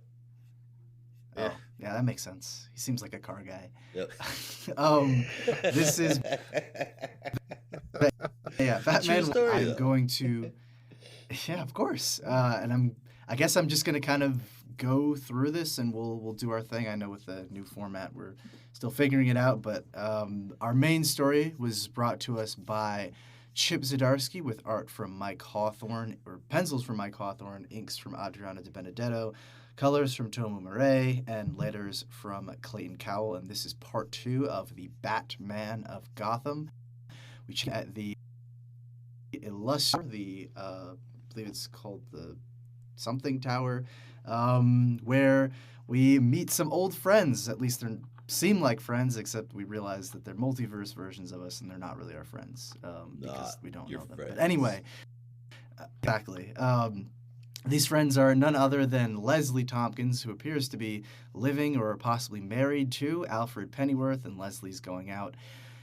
Oh, yeah, that makes sense. He seems like a car guy. Yep. This is yeah, Batman. True story, I'm though. going to. Yeah, of course. And I guess I'm just gonna kind of go through this, and we'll do our thing. I know with the new format, we're still figuring it out, but our main story was brought to us by Chip Zdarsky with art from Mike Hawthorne, or pencils from Mike Hawthorne, inks from Adriano De Benedetto, colors from Tomu Murray, and letters from Clayton Cowell. And this is part 2 of the Batman of Gotham. We check at the Illustrator, I believe it's called the something tower, where we meet some old friends. At least they seem like friends, except we realize that they're multiverse versions of us, and they're not really our friends because we don't your know them. friends. But anyway, exactly. These friends are none other than Leslie Tompkins, who appears to be living or possibly married to Alfred Pennyworth, and Leslie's going out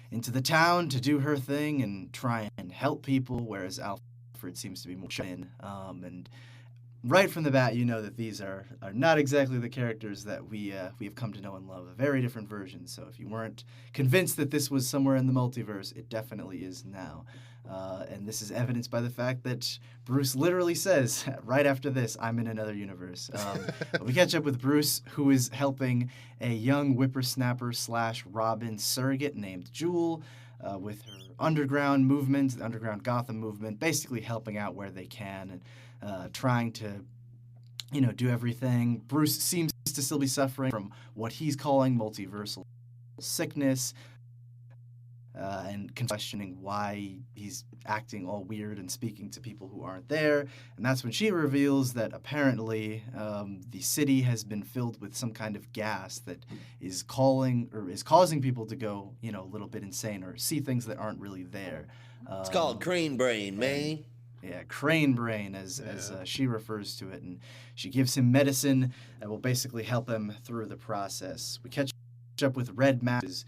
into the town to do her thing and try and help people, whereas Alfred seems to be more shut in. And right from the bat, you know that these are not exactly the characters that we have come to know and love. A very different version. So if you weren't convinced that this was somewhere in the multiverse, it definitely is now. And this is evidenced by the fact that Bruce literally says, right after this, I'm in another universe. We catch up with Bruce, who is helping a young whippersnapper / Robin surrogate named Jewel with her underground movement, the underground Gotham movement, basically helping out where they can and trying to, do everything. Bruce seems to still be suffering from what he's calling multiversal sickness, and questioning why he's acting all weird and speaking to people who aren't there. And that's when she reveals that apparently the city has been filled with some kind of gas that is causing people to go, a little bit insane or see things that aren't really there. It's called crane brain, man. Yeah, crane brain, as she refers to it, and she gives him medicine that will basically help him through the process. We catch up with Red Mask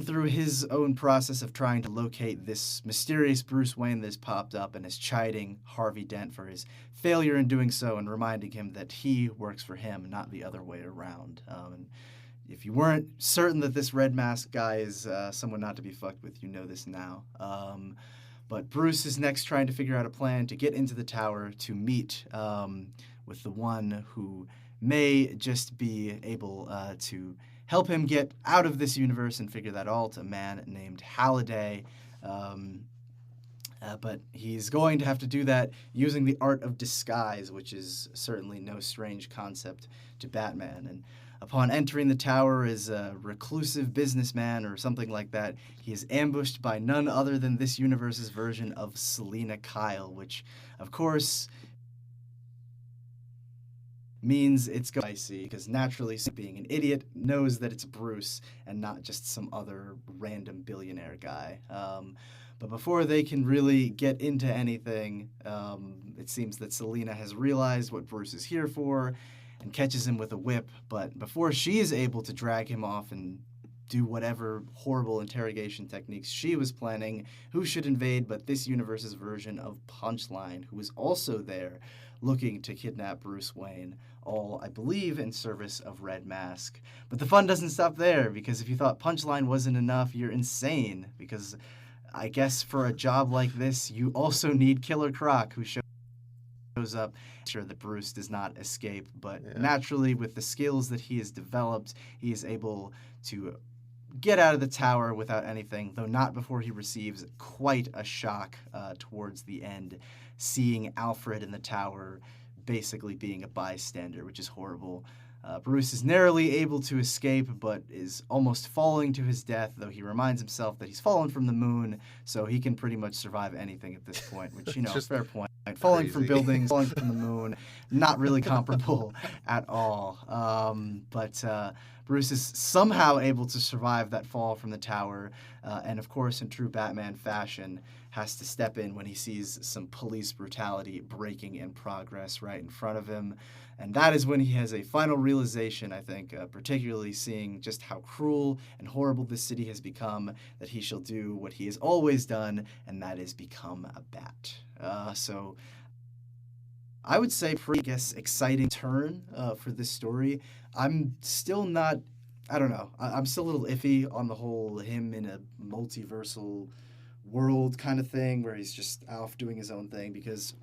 through his own process of trying to locate this mysterious Bruce Wayne that's popped up, and is chiding Harvey Dent for his failure in doing so and reminding him that he works for him, not the other way around. And if you weren't certain that this Red Mask guy is someone not to be fucked with, you know this now. But Bruce is next trying to figure out a plan to get into the tower to meet with the one who may just be able to help him get out of this universe and figure that out, a man named Halliday. But he's going to have to do that using the art of disguise, which is certainly no strange concept to Batman. And upon entering the tower as a reclusive businessman or something like that, he is ambushed by none other than this universe's version of Selina Kyle, which, of course, means it's dicey, because naturally, being an idiot, knows that it's Bruce and not just some other random billionaire guy. But before they can really get into anything, it seems that Selina has realized what Bruce is here for, and catches him with a whip. But before she is able to drag him off and do whatever horrible interrogation techniques she was planning, who should invade but this universe's version of Punchline, who is also there looking to kidnap Bruce Wayne, all, I believe, in service of Red Mask. But the fun doesn't stop there, because if you thought Punchline wasn't enough, you're insane, because I guess for a job like this, you also need Killer Croc, who shows up, sure that Bruce does not escape, but naturally, with the skills that he has developed, he is able to get out of the tower without anything, though not before he receives quite a shock towards the end, seeing Alfred in the tower basically being a bystander, which is horrible. Bruce is narrowly able to escape, but is almost falling to his death, though he reminds himself that he's fallen from the moon, so he can pretty much survive anything at this point, which, fair point. Falling from buildings, falling from the moon, not really comparable at all. But Bruce is somehow able to survive that fall from the tower, and of course, in true Batman fashion, has to step in when he sees some police brutality breaking in progress right in front of him. And that is when he has a final realization, I think, particularly seeing just how cruel and horrible this city has become, that he shall do what he has always done, and that is become a bat. So I would say pretty, exciting turn for this story. I'm still not, I don't know, I'm still a little iffy on the whole him in a multiversal world kind of thing where he's just off doing his own thing, because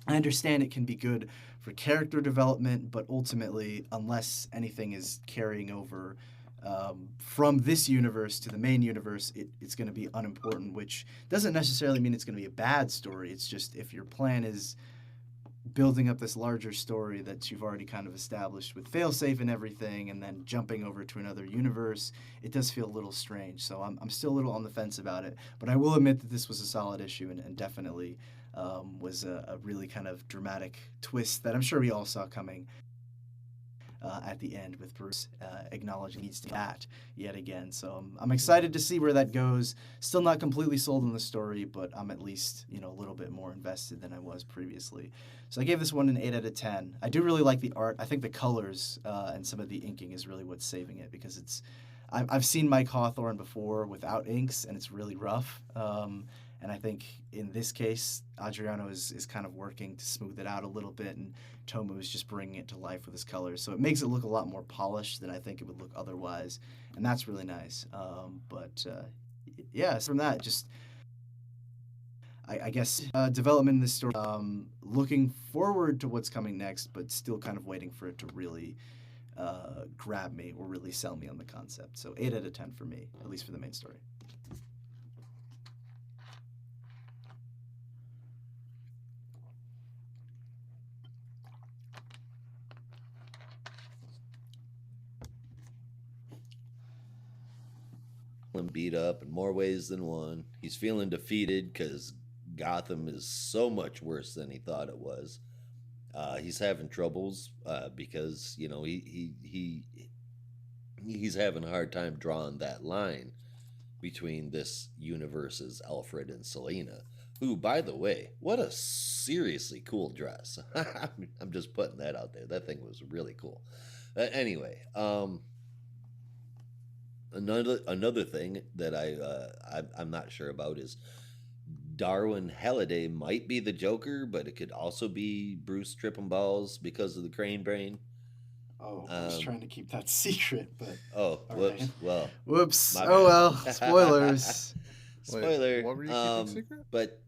I understand it can be good for character development, but ultimately, unless anything is carrying over from this universe to the main universe, it's going to be unimportant, which doesn't necessarily mean it's going to be a bad story. It's just if your plan is building up this larger story that you've already kind of established with failsafe and everything, and then jumping over to another universe, it does feel a little strange. So I'm still a little on the fence about it, but I will admit that this was a solid issue and definitely was a really kind of dramatic twist that I'm sure we all saw coming at the end, with Bruce acknowledging he needs to bat yet again. So I'm excited to see where that goes. Still not completely sold on the story, but I'm at least a little bit more invested than I was previously. So I gave this one an 8 out of 10. I do really like the art. I think the colors and some of the inking is really what's saving it, because I've seen Mike Hawthorne before without inks, and it's really rough. And I think in this case, Adriano is kind of working to smooth it out a little bit, and Tomu is just bringing it to life with his colors. So it makes it look a lot more polished than I think it would look otherwise, and that's really nice. So from that, just I guess development in this story. Looking forward to what's coming next, but still kind of waiting for it to really grab me or really sell me on the concept. So 8 out of 10 for me, at least for the main story. Beat up in more ways than one. He's feeling defeated because Gotham is so much worse than he thought it was. He's having troubles because he's having a hard time drawing that line between this universe's Alfred and Selina, who, by the way, what a seriously cool dress. I'm just putting that out there. That thing was really cool. Anyway, Another thing that I'm not sure about is Darwin Halliday might be the Joker, but it could also be Bruce tripping balls because of the crane brain. Oh, I was trying to keep that secret, but whoops. Right. Well, whoops. Oh well, spoilers. Spoiler. Wait, what were you keeping secret? But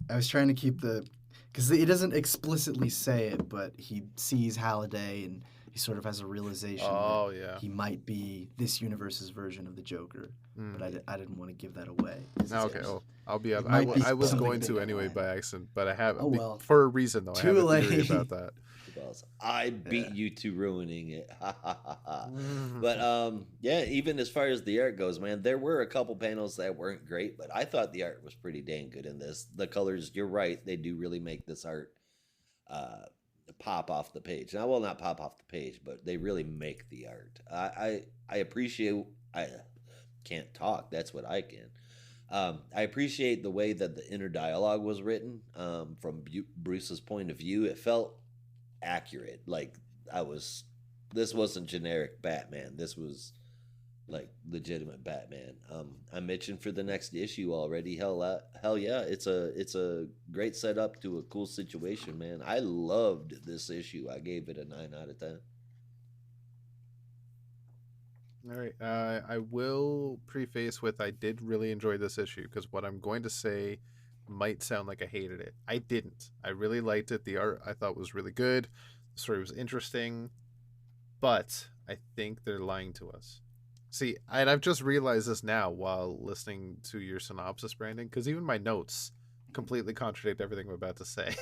I was trying to keep because it doesn't explicitly say it, but he sees Halliday and he sort of has a realization that he might be this universe's version of the Joker. But I didn't want to give that away. Okay, well, I'll be up. I was going to anyway by accident, but I haven't. For a reason, though. Too I have a late. theory about that. I beat you to ruining it. But even as far as the art goes, man, there were a couple panels that weren't great, but I thought the art was pretty dang good in this. The colors, you're right, they do really make this art pop off the page. Now, well, not pop off the page, but they really make the art. I appreciate. I can't talk. That's what I can. I appreciate the way that the inner dialogue was written from Bruce's point of view. It felt accurate. Like This wasn't generic Batman. This was like legitimate Batman. I'm itching for the next issue already. Hell yeah! It's a great setup to a cool situation, man. I loved this issue. I gave it a 9 out of 10. All right. I will preface with I did really enjoy this issue because what I'm going to say might sound like I hated it. I didn't. I really liked it. The art I thought was really good. The story was interesting, but I think they're lying to us. See, and I've just realized this now while listening to your synopsis, Brandon, because even my notes completely contradict everything I'm about to say.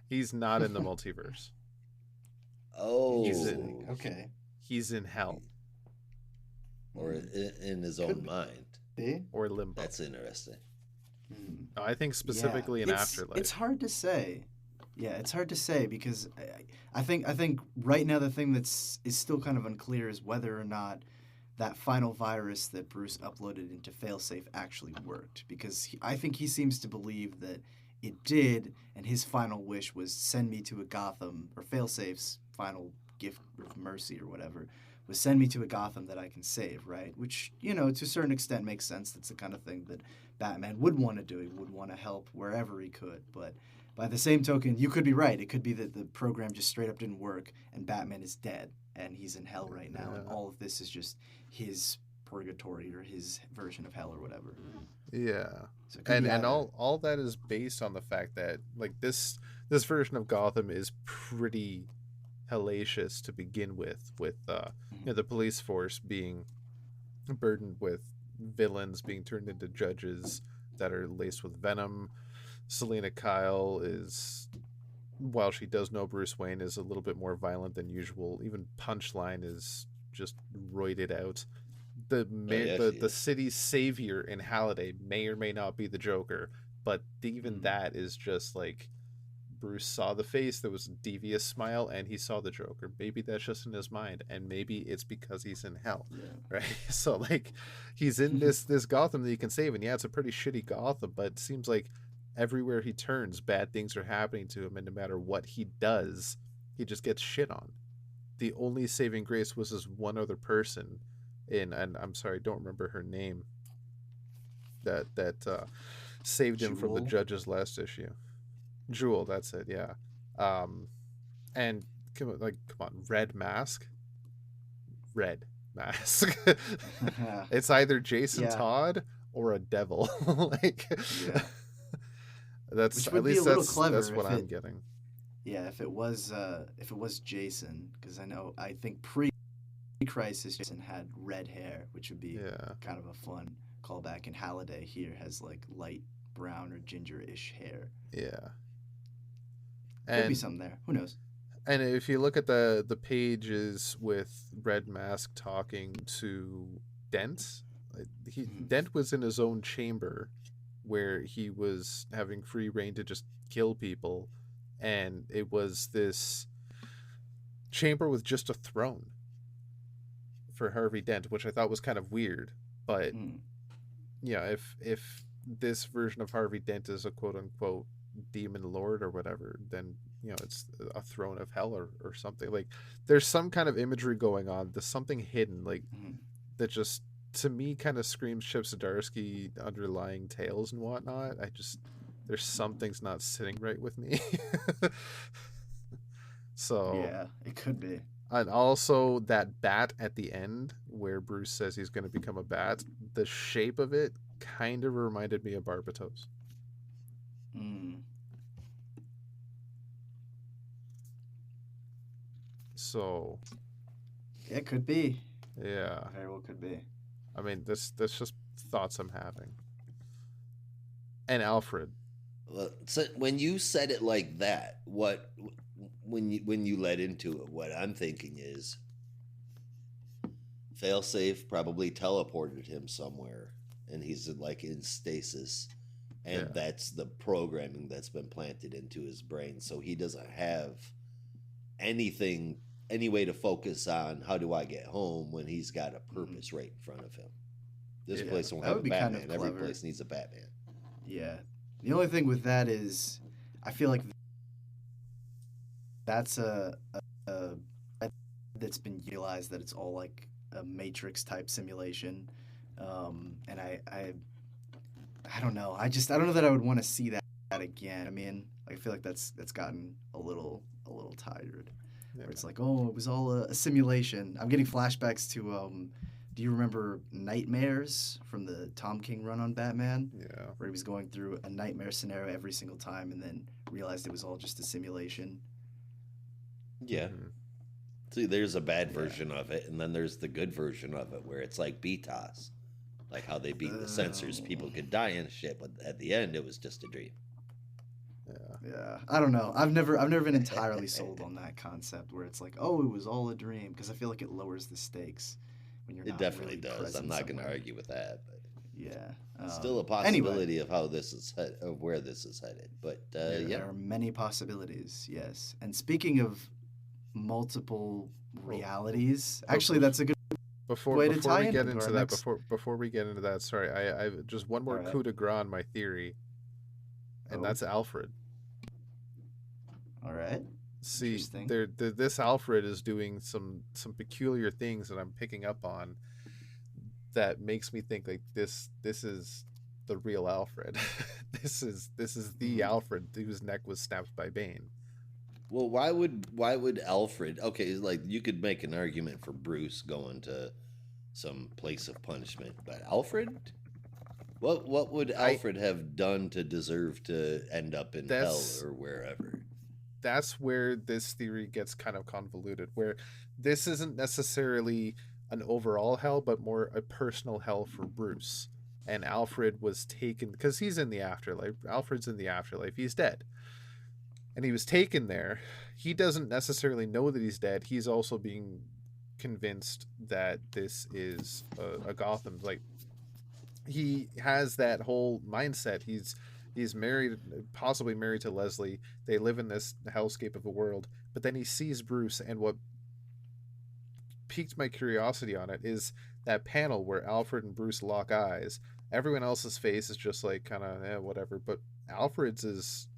He's not in the multiverse. Oh, Okay. He's in hell or in his own mind. See? or limbo. That's interesting. No, I think specifically in Afterlife. It's hard to say. Yeah, it's hard to say because I think right now the thing is still kind of unclear is whether or not that final virus that Bruce uploaded into Failsafe actually worked. Because I think he seems to believe that it did, and his final wish was send me to a Gotham, or Failsafe's final gift of mercy or whatever, was send me to a Gotham that I can save, right? Which, to a certain extent makes sense. That's the kind of thing that Batman would want to do. He would want to help wherever he could. But by the same token, you could be right. It could be that the program just straight up didn't work and Batman is dead and he's in hell right now. And all of this is just his purgatory or his version of hell or whatever. Yeah. So it could be And either. all that is based on the fact that like this version of Gotham is pretty hellacious to begin with the police force being burdened with villains being turned into judges that are laced with venom. Selena Kyle is, while she does know Bruce Wayne, is a little bit more violent than usual. Even Punchline is just roided out. The city's savior in Halliday may or may not be the Joker, but even that is just like Bruce saw the face, there was a devious smile, and he saw the Joker. Maybe that's just in his mind, and maybe it's because he's in hell, right? So like, he's in this Gotham that he can save, and yeah, it's a pretty shitty Gotham, but it seems like everywhere he turns, bad things are happening to him, and no matter what he does, he just gets shit on. The only saving grace was this one other person, and I'm sorry, don't remember her name. That saved him from the Jewel? judge's last issue. Jewel, that's it, yeah. And come on, Red Mask. It's either Jason Yeah. Todd or a devil. Like, Yeah. that's Which at would be least a little that's clever what if I'm it- getting. Yeah, if it was Jason, because I think pre-crisis Jason had red hair, which would be Yeah, kind of a fun callback. And Halliday here has like light brown or ginger-ish hair. yeah. Could be And something there. Who knows? and if you look at the pages with Red Mask talking to Dent, Dent was in his own chamber where he was having free reign to just kill people, and it was this chamber with just a throne for Harvey Dent, which I thought was kind of weird. But Mm. if this version of Harvey Dent is a quote unquote demon lord or whatever, then it's a throne of hell or something. Like there's some kind of imagery going on. There's something hidden, like that just to me kind of screams Chip Zdarsky underlying tales and whatnot. There's something's not sitting right with me. So Yeah, it could be. and also that bat at the end where Bruce says he's going to become a bat, the shape of it kind of reminded me of Barbatos. Mm. So It could be. yeah, Very well could be. I mean that's just thoughts I'm having. And Alfred, Well, so when you said it like that, when you led into it, what I'm thinking is Failsafe probably teleported him somewhere, and he's like in stasis, and Yeah. that's the programming that's been planted into his brain, so he doesn't have any way to focus on how do I get home when he's got a purpose right in front of him. This Yeah, place won't that have would a be kind Batman. of Every clever. place needs a Batman. Yeah. The only thing with that is, I feel like that's a that's been utilized, that it's all like a Matrix type simulation, and I don't know. I don't know that I would want to see that again. I mean, like, I feel like that's gotten a little tired. Yeah, Where it's like, oh, it was all a simulation. I'm getting flashbacks to do you remember Nightmares from the Tom King run on Batman? yeah. Where he was going through a nightmare scenario every single time and then realized it was all just a simulation. Yeah. Mhm. See, there's a bad version of it, and then there's the good version of it, where it's like BTOS, like how they beat the censors. People could die and shit, but at the end, it was just a dream. Yeah, I don't know. I've never been entirely sold on that concept where it's like, oh, it was all a dream, because I feel like it lowers the stakes when you're It not definitely really does. present I'm not going to somewhere. argue with that, but Yeah. still a Anyway, possibility of how this is of where this is headed. But yeah, there are many possibilities. Yes. And speaking of multiple realities, actually, that's a good way to Before tie we get into into our that, next. before we get into that, sorry, I just one more All right. coup de grace on my theory, and Oh. that's Alfred. All right. See, Interesting. this Alfred is doing some peculiar things that I'm picking up on that makes me think like this is the real Alfred. this is the Alfred whose neck was snapped by Bane. well, why would Alfred? Okay, like you could make an argument for Bruce going to some place of punishment, but Alfred. What would Alfred have done to deserve to end up in hell That's- or wherever? That's where this theory gets kind of convoluted, where this isn't necessarily an overall hell, but more a personal hell for Bruce. And Alfred was taken because he's in the afterlife. Alfred's in the afterlife. He's dead. And he was taken there. He doesn't necessarily know that he's dead. He's also being convinced that this is a Gotham. Like, he has that whole mindset. He's married, possibly married to Leslie. They live in this hellscape of a world. But then he sees Bruce, and what piqued my curiosity on it is that panel where Alfred and Bruce lock eyes. Everyone else's face is just like kind of whatever, but Alfred's is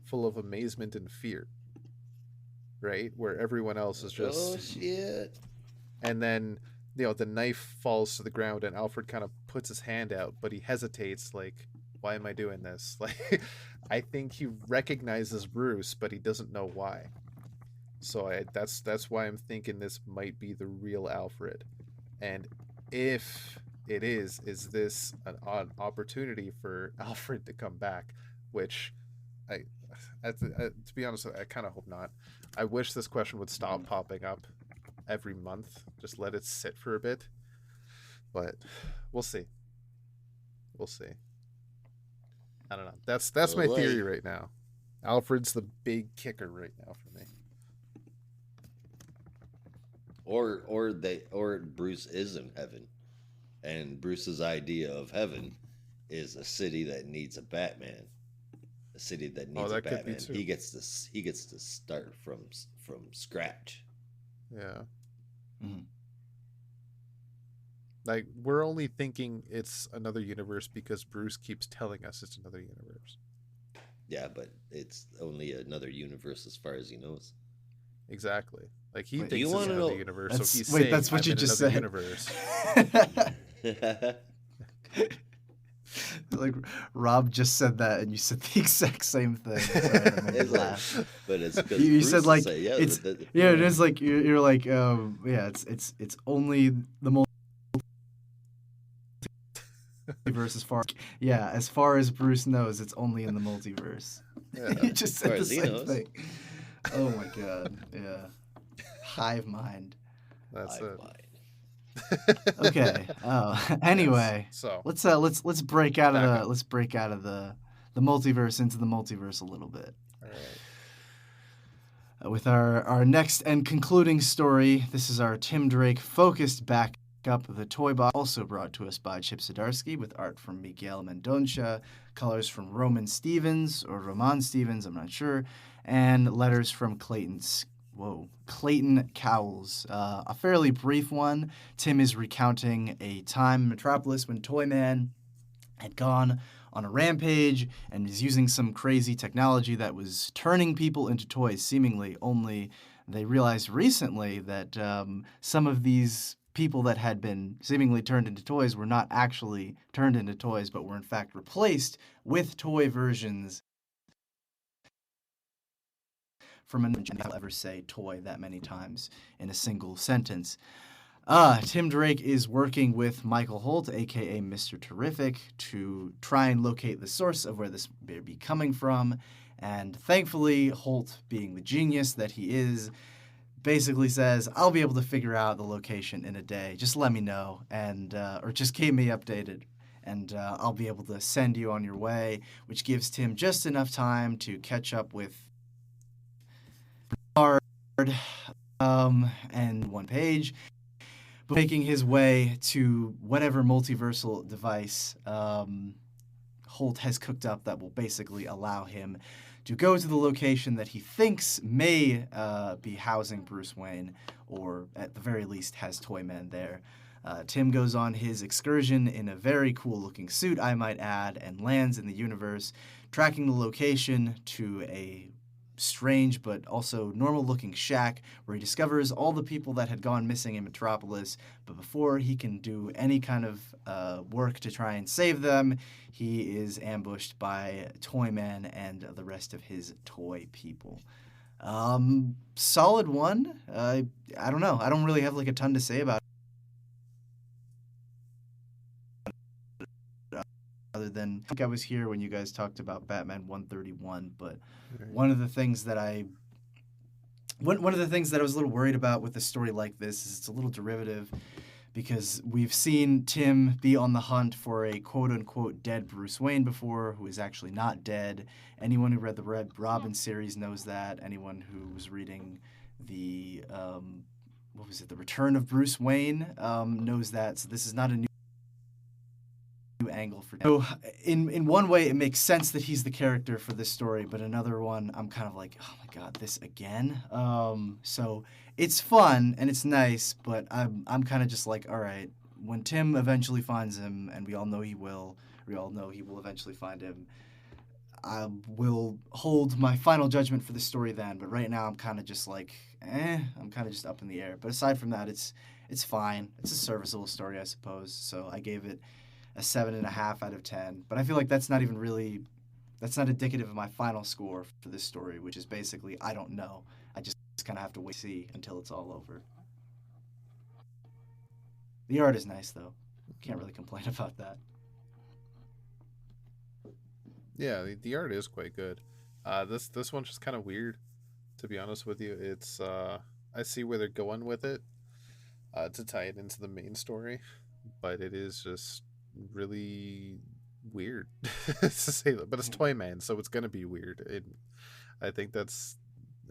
full of amazement and fear, right? Where everyone else is just, Oh shit! and then the knife falls to the ground, and Alfred kind of puts his hand out, but he hesitates, like, why am I doing this? Like, I think he recognizes Bruce, but he doesn't know why. So that's why I'm thinking this might be the real Alfred. And if it is this an opportunity for Alfred to come back? Which to be honest, I kind of hope not. I wish this question would stop popping up every month. Just let it sit for a bit. But we'll see. We'll see. I don't know. That's Oh, my boy. theory right now. Alfred's the big kicker right now for me. Or Bruce is in heaven, and Bruce's idea of heaven is a city that needs a Batman, a city that needs a that could be Batman. too. He gets to start from scratch. Yeah. Mhm. Like, we're only thinking it's another universe because Bruce keeps telling us it's another universe. Yeah, but it's only another universe as far as he knows. Exactly. Like, he Wait, thinks you it's wanna another know- universe, That's- so he's wait, saying, that's what I'm you in just another said. universe. Like, Rob just said that, and you said the exact same thing. Sorry, that made me It's like- laugh. but it's because You Bruce said, will like, say, yeah, it's- the- Yeah, it is like you're like, yeah, it's only the multiverse as far. Yeah, as far as Bruce knows, it's only in the multiverse. Yeah. You just far said the as he same knows. thing. Oh my god, yeah. Hive mind. That's Hive it. mind. Okay. Anyway, Yes. So, let's break out of Back the up. let's break out of the multiverse into the multiverse a little bit. all right. With our next and concluding story, this is our Tim Drake focused backup of the Toy Box, also brought to us by Chip Zdarsky, with art from Miguel Mendonça, colors from Roman Stevens, I'm not sure, and letters from Clayton Cowles. A fairly brief one. Tim is recounting a time in Metropolis when Toyman had gone on a rampage and was using some crazy technology that was turning people into toys, seemingly only They realized recently that some of these people that had been seemingly turned into toys were not actually turned into toys, but were in fact replaced with toy versions from an I'll ever say toy that many times in a single sentence. Tim Drake is working with Michael Holt, aka Mr. Terrific, to try and locate the source of where this may be coming from. And thankfully, Holt, being the genius that he is, basically says, I'll be able to figure out the location in a day. Just let me know, and or just keep me updated, and I'll be able to send you on your way, which gives Tim just enough time to catch up with Bernard and one page, making his way to whatever multiversal device Holt has cooked up that will basically allow him to go to the location that he thinks may be housing Bruce Wayne, or at the very least has Toyman there. Tim goes on his excursion in a very cool-looking suit, I might add, and lands in the universe, tracking the location to a strange but also normal-looking shack where he discovers all the people that had gone missing in Metropolis, but before he can do any kind of work to try and save them, he is ambushed by Toyman and the rest of his toy people. Solid one. I don't know. I don't really have like a ton to say about it, other than I think I was here when you guys talked about Batman 131, but one of the things that I was a little worried about with a story like this is it's a little derivative, because we've seen Tim be on the hunt for a quote-unquote dead Bruce Wayne before, who is actually not dead. Anyone who read the Red Robin series knows that. Anyone who was reading the, The Return of Bruce Wayne knows that. So this is not a new angle for Tim. So in one way, it makes sense that he's the character for this story, but another one, I'm kind of like, oh my god, this again? So it's fun and it's nice, but I'm kind of just like, all right, when Tim eventually finds him, and we all know he will eventually find him, I will hold my final judgment for the story then. But right now, I'm kind of just like, I'm kind of just up in the air. But aside from that, it's fine. It's a serviceable story, I suppose. So I gave it a 7.5 out of 10. But I feel like that's not indicative of my final score for this story, which is basically, I don't know. I just kind of have to wait and see until it's all over. The art is nice, though. Can't really complain about that. Yeah, the art is quite good. This one's just kind of weird, to be honest with you. It's I see where they're going with it to tie it into the main story, but it is just really weird to say that. But it's Toyman, so it's gonna be weird. I think it's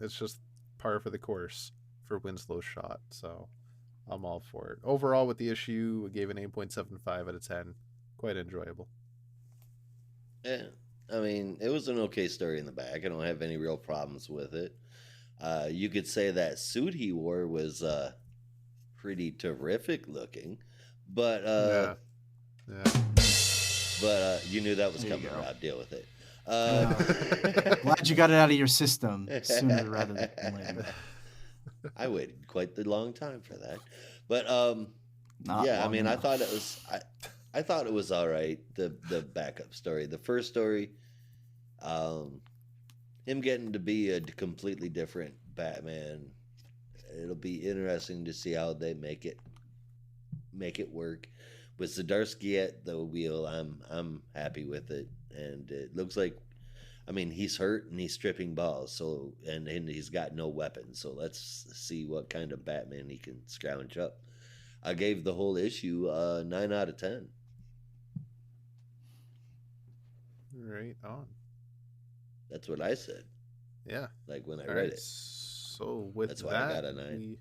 just par for the course for Winslow's shot. So I'm all for it. Overall, with the issue, I gave an 8.75 out of 10. Quite enjoyable. Yeah. I mean, it was an okay story in the back. I don't have any real problems with it. You could say that suit he wore was pretty terrific looking, but Yeah. but you knew that was There you coming, go. Rob. Deal with it. Glad you got it out of your system sooner rather than later. I waited quite the long time for that, but Not yeah, I long mean, enough. I thought it was all right. The backup story, the first story, him getting to be a completely different Batman. It'll be interesting to see how they make it work. With Zdarsky at the wheel, I'm happy with it, and it looks like, I mean, he's hurt and he's stripping balls, so and he's got no weapons. So let's see what kind of Batman he can scrounge up. I gave the whole issue 9 out of 10. Right on. That's what I said. Yeah. Like when I All read right. it. So with That's why that, I got a 9.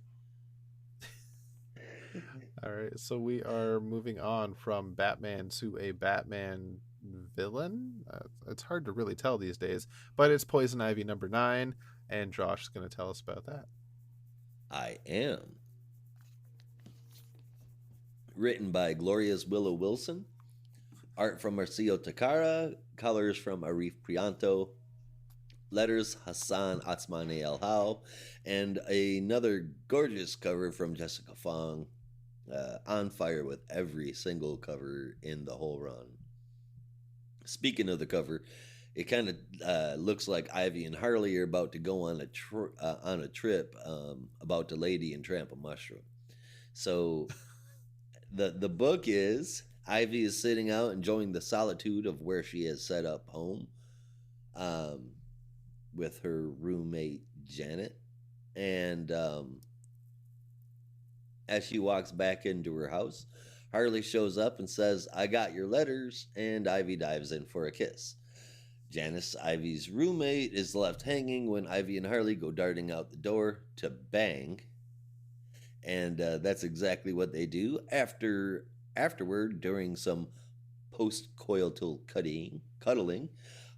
All right. So we are moving on from Batman to a Batman villain. It's hard to really tell these days, but it's Poison Ivy number 9, and Josh is going to tell us about that. I am. Written by Gloria's Willow Wilson. Art from Marcio Takara. Colors from Arif Prianto. letters Hassan Atsmani El Hao, and another gorgeous cover from Jessica Fong. On fire with every single cover in the whole run. Speaking of the cover, it kind of looks like Ivy and Harley are about to go on a trip about to Lady and Tramp a Mushroom. So the book is Ivy is sitting out enjoying the solitude of where she has set up home with her roommate Janet, and as she walks back into her house, Harley shows up and says, "I got your letters," and Ivy dives in for a kiss. Janice, Ivy's roommate, is left hanging when Ivy and Harley go darting out the door to bang. And that's exactly what they do. Afterward, during some post-coital cuddling,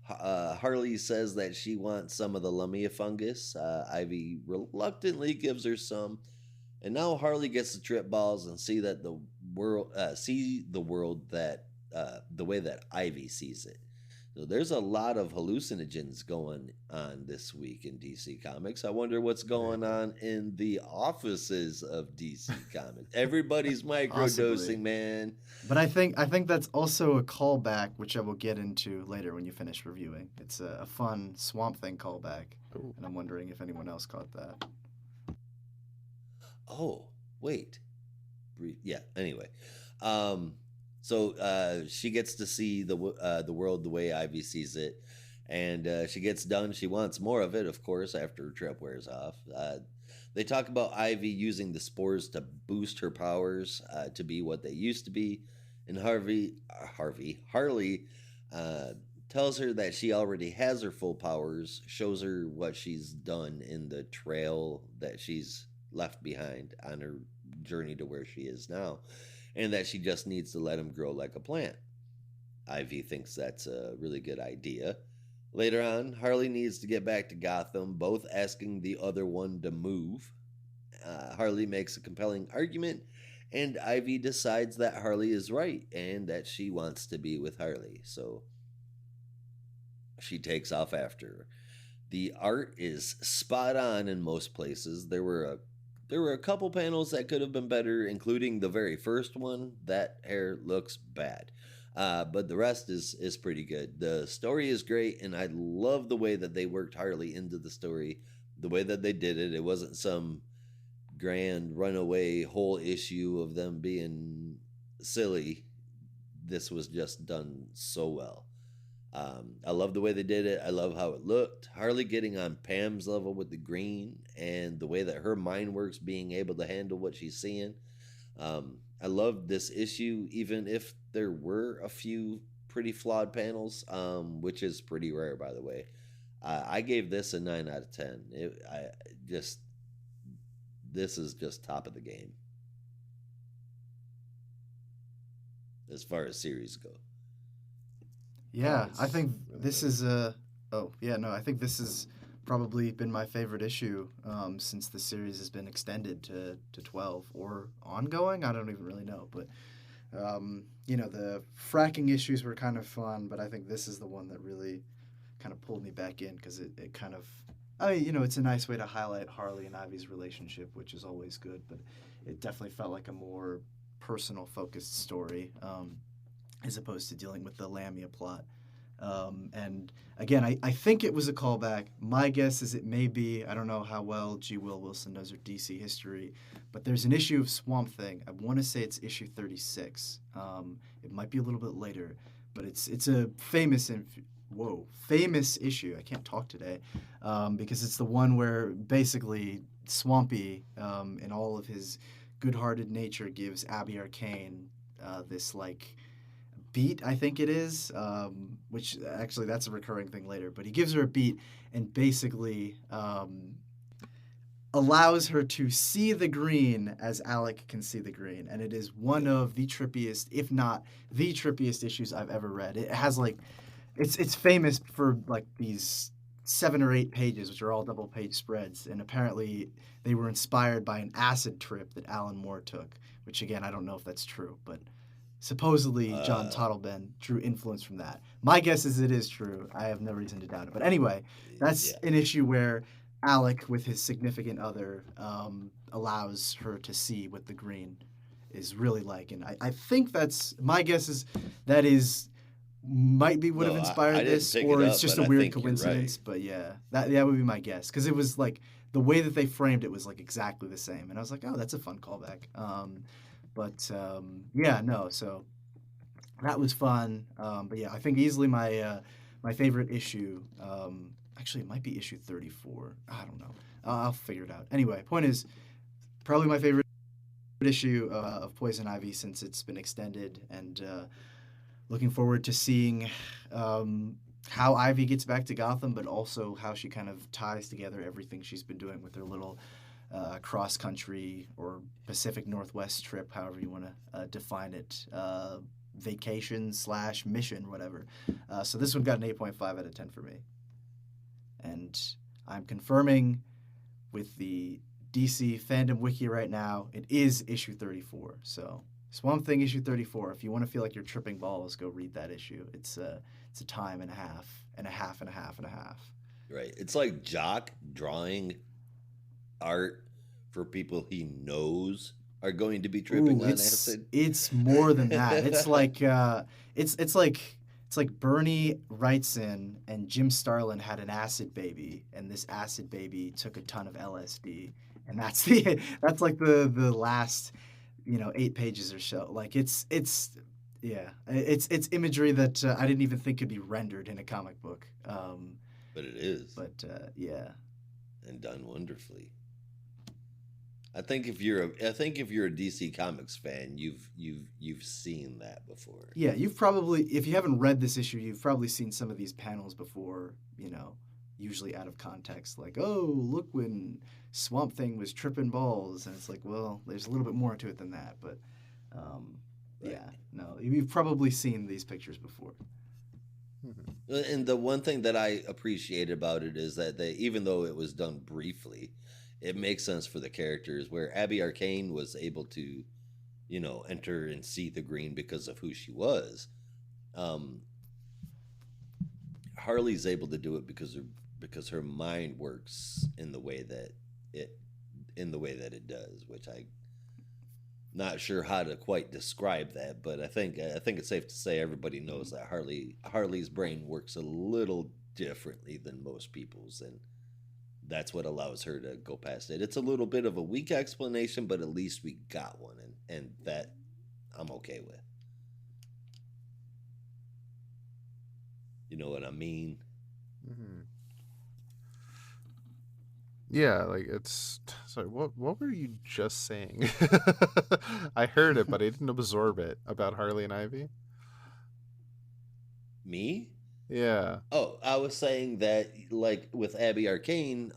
Harley says that she wants some of the Lumia fungus. Ivy reluctantly gives her some, and now Harley gets the trip balls and see the world that the way that Ivy sees it. So there's a lot of hallucinogens going on this week in DC Comics. I wonder what's going on in the offices of DC Comics. Everybody's microdosing, man. But I think that's also a callback, which I will get into later when you finish reviewing. It's a fun Swamp Thing callback, and I'm wondering if anyone else caught that. Oh, wait. Yeah, anyway. So she gets to see the world the way Ivy sees it, and she gets done. She wants more of it, of course, after her trip wears off. They talk about Ivy using the spores to boost her powers to be what they used to be, and Harley tells her that she already has her full powers, shows her what she's done in the trail that she's left behind on her journey to where she is now, and that she just needs to let him grow like a plant. Ivy thinks that's a really good idea. Later on, Harley needs to get back to Gotham, both asking the other one to move. Harley makes a compelling argument, and Ivy decides that Harley is right and that she wants to be with Harley, so she takes off after her. The art is spot on in most places. There were a couple panels that could have been better, including the very first one. That hair looks bad. But the rest is pretty good. The story is great, and I love the way that they worked Harley into the story. The way that they did it. It wasn't some grand runaway whole issue of them being silly. This was just done so well. I love the way they did it. I love how it looked. Harley getting on Pam's level with the green and the way that her mind works, being able to handle what she's seeing. I love this issue, even if there were a few pretty flawed panels, which is pretty rare, by the way. I gave this a 9 out of 10. This is just top of the game as far as series go. Yeah, I think this is I think this has probably been my favorite issue since the series has been extended to 12 or ongoing. I don't even really know, but the fracking issues were kind of fun, but I think this is the one that really kind of pulled me back in because it kind of, it's a nice way to highlight Harley and Ivy's relationship, which is always good, but it definitely felt like a more personal focused story. As opposed to dealing with the Lamia plot. And again, I think it was a callback. My guess is it may be. I don't know how well G. Will Wilson knows her DC history, but there's an issue of Swamp Thing. I want to say it's issue 36. It might be a little bit later, but it's a famous issue. I can't talk today because it's the one where basically Swampy, in all of his good-hearted nature, gives Abby Arcane this beat, I think it is, which actually that's a recurring thing later, but he gives her a beat and basically allows her to see the green as Alec can see the green, and it is one of the trippiest, if not the trippiest issues I've ever read. It has it's famous for these 7 or 8 pages, which are all double page spreads, and apparently they were inspired by an acid trip that Alan Moore took, which again, I don't know if that's true, but Supposedly, John Uh, Toddleben drew influence from that. My guess is it is true. I have no reason to doubt it. But anyway, that's yeah. an issue where Alec, with his significant other, allows her to see what the green is really like. And I think that's my guess is that is might be would have No, I inspired didn't this, pick it or it's up, just but a I weird think you're right. coincidence. But yeah, that would be my guess because it was like the way that they framed it was like exactly the same, and I was like, oh, that's a fun callback. Yeah, no, so that was fun. But yeah, I think easily my favorite issue. Actually, it might be issue 34. I don't know. I'll figure it out. Anyway, point is probably my favorite issue of Poison Ivy since it's been extended, and looking forward to seeing how Ivy gets back to Gotham, but also how she kind of ties together everything she's been doing with her little cross country or Pacific Northwest trip, however you want to define it. Vacation / mission, whatever. So this one got an 8.5 out of 10 for me. And I'm confirming with the DC fandom wiki right now, it is issue 34. So Swamp Thing issue 34. If you want to feel like you're tripping balls, go read that issue. It's a time and a half and a half and a half and a half. Right. It's like Jock drawing art for people he knows are going to be tripping Ooh, on it's acid. it's more than that. It's like it's like Bernie Wrightson and Jim Starlin had an acid baby, and this acid baby took a ton of LSD, and that's like the last 8 pages or so. Like it's imagery that I didn't even think could be rendered in a comic book. But it is, But yeah. and done wonderfully. I think if you're a DC Comics fan, you've seen that before. Yeah, you've probably, if you haven't read this issue, you've probably seen some of these panels before, usually out of context. Like, oh, look when Swamp Thing was tripping balls. And it's like, well, there's a little bit more to it than that. But Right. yeah, no, you've probably seen these pictures before. And the one thing that I appreciate about it is that even though it was done briefly, it makes sense for the characters. Where Abby Arcane was able to, enter and see the green because of who she was. Harley's able to do it because her mind works in the way that it does, which I not sure how to quite describe that, but I think it's safe to say everybody knows that Harley's brain works a little differently than most people's, and that's what allows her to go past it. It's a little bit of a weak explanation, but at least we got one, and that I'm okay with. You know what I mean? Mm-hmm. Yeah, like it's sorry. What were you just saying? I heard it, but I didn't absorb it about Harley and Ivy. Me? Yeah. Oh, I was saying that, like with Abby Arcane,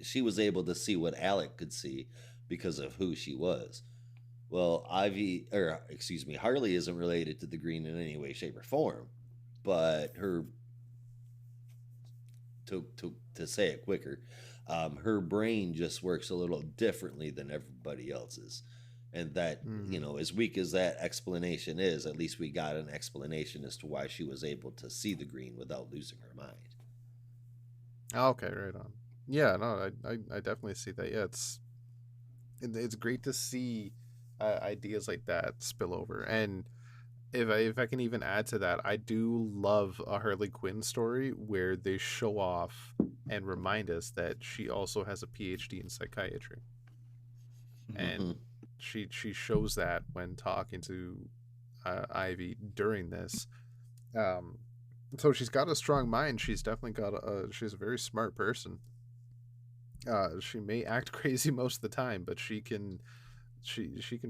she was able to see what Alec could see because of who she was. Well, Harley isn't related to the Green in any way, shape, or form, but her, to say it quicker, her brain just works a little differently than everybody else's. And that, as weak as that explanation is, at least we got an explanation as to why she was able to see the green without losing her mind. Okay, right on. Yeah, no, I definitely see that. Yeah, it's great to see ideas like that spill over. And if I can even add to that, I do love a Harley Quinn story where they show off and remind us that she also has a PhD in psychiatry. And she shows that when talking to Ivy during this. So she's got a strong mind. She's definitely she's a very smart person. She may act crazy most of the time, but she can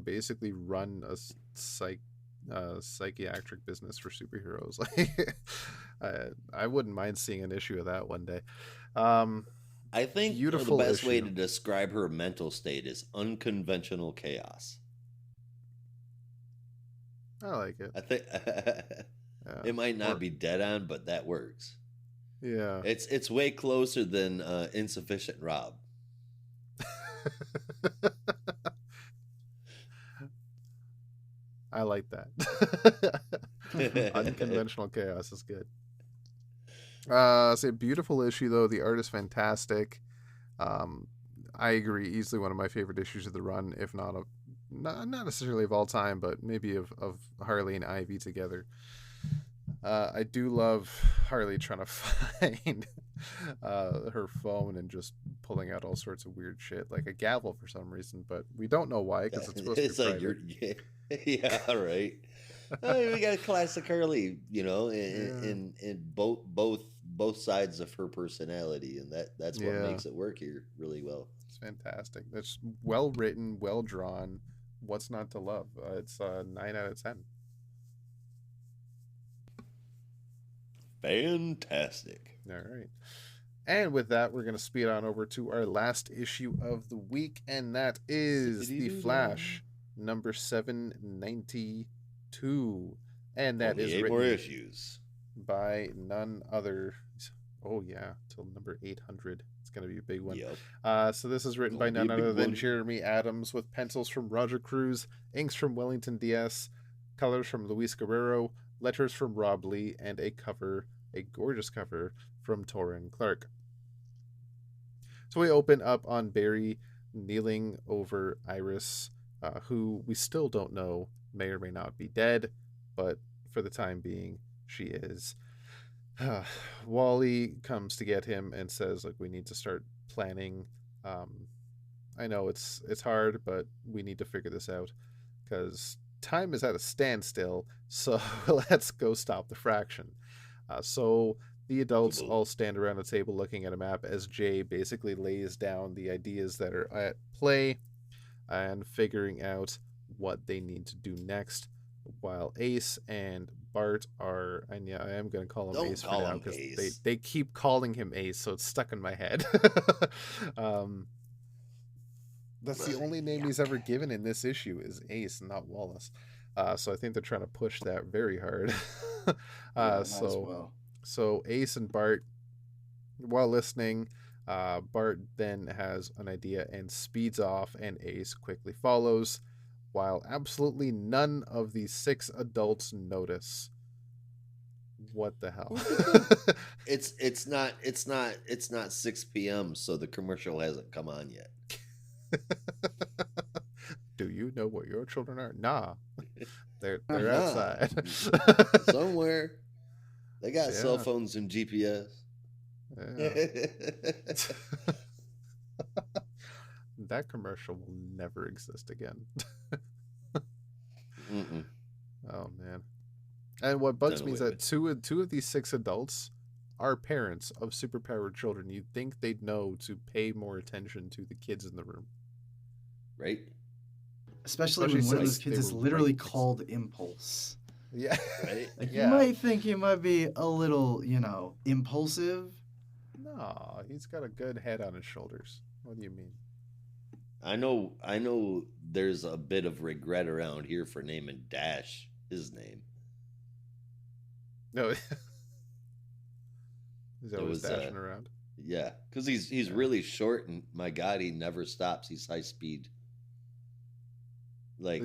basically run a psychiatric business for superheroes. Like, I wouldn't mind seeing an issue of that one day. I think beautiful the best issue. way to describe her mental state is unconventional chaos. I like it. I think it might not be dead on, but that works. Yeah. It's way closer than Insufficient Rob. I like that. Unconventional chaos is good. It's a beautiful issue, though. The art is fantastic. I agree. Easily one of my favorite issues of the run, if not not necessarily of all time, but maybe of Harley and Ivy together. I do love Harley trying to find her phone and just pulling out all sorts of weird shit, like a gavel for some reason, but we don't know why because it's supposed It's to be like private. yeah, right. I mean, we got a classic Harley, in both sides of her personality, and that's what Yeah, makes it work here really well. it's fantastic. It's well written, well drawn. What's not to love? It's 9 out of 10. Fantastic. All right. And with that, we're going to speed on over to our last issue of the week, and that is The Flash, number 792. And that Only is 8 written more issues. by none other. Oh, yeah, till number 800. It's going to be a big one. Yep. So this is written by Gonna be none a big other than one. Jeremy Adams, with pencils from Roger Cruz, inks from Wellington Diaz, colors from Luis Guerrero, letters from Rob Lee, and a gorgeous cover from Torrin Clark. So we open up on Barry kneeling over Iris, who we still don't know may or may not be dead, but for the time being, she is. Wally comes to get him and says, "Look, we need to start planning. I know it's hard, but we need to figure this out because time is at a standstill. So let's go stop the fraction." So the adults all stand around a table looking at a map as Jay basically lays down the ideas that are at play and figuring out what they need to do next, while Ace and Bart are, and yeah, I am going to call him Don't Ace call for now him because Ace. they keep calling him Ace, so it's stuck in my head. That's the only name he's ever given in this issue is Ace, not Wallace. So I think they're trying to push that very hard. Might as well. So Ace and Bart, while listening, Bart then has an idea and speeds off, and Ace quickly follows, while absolutely none of the 6 adults notice. What the hell? It's not 6 p.m. so the commercial hasn't come on yet. Do you know what your children are? Nah. They're Nah. outside. Somewhere. They got cell phones and GPS. Yeah. That commercial will never exist again. Oh man. And what bugs me is that two of these 6 adults are parents of superpowered children. You'd think they'd know to pay more attention to the kids in the room. Right? Especially when one of those kids is literally called Impulse. Yeah. Right? Like, you might think he might be a little, impulsive. No, he's got a good head on his shoulders. What do you mean? I know there's a bit of regret around here for naming Dash his name. No. He's always dashing around. Yeah, because he's really short, and my God, he never stops. He's high speed. He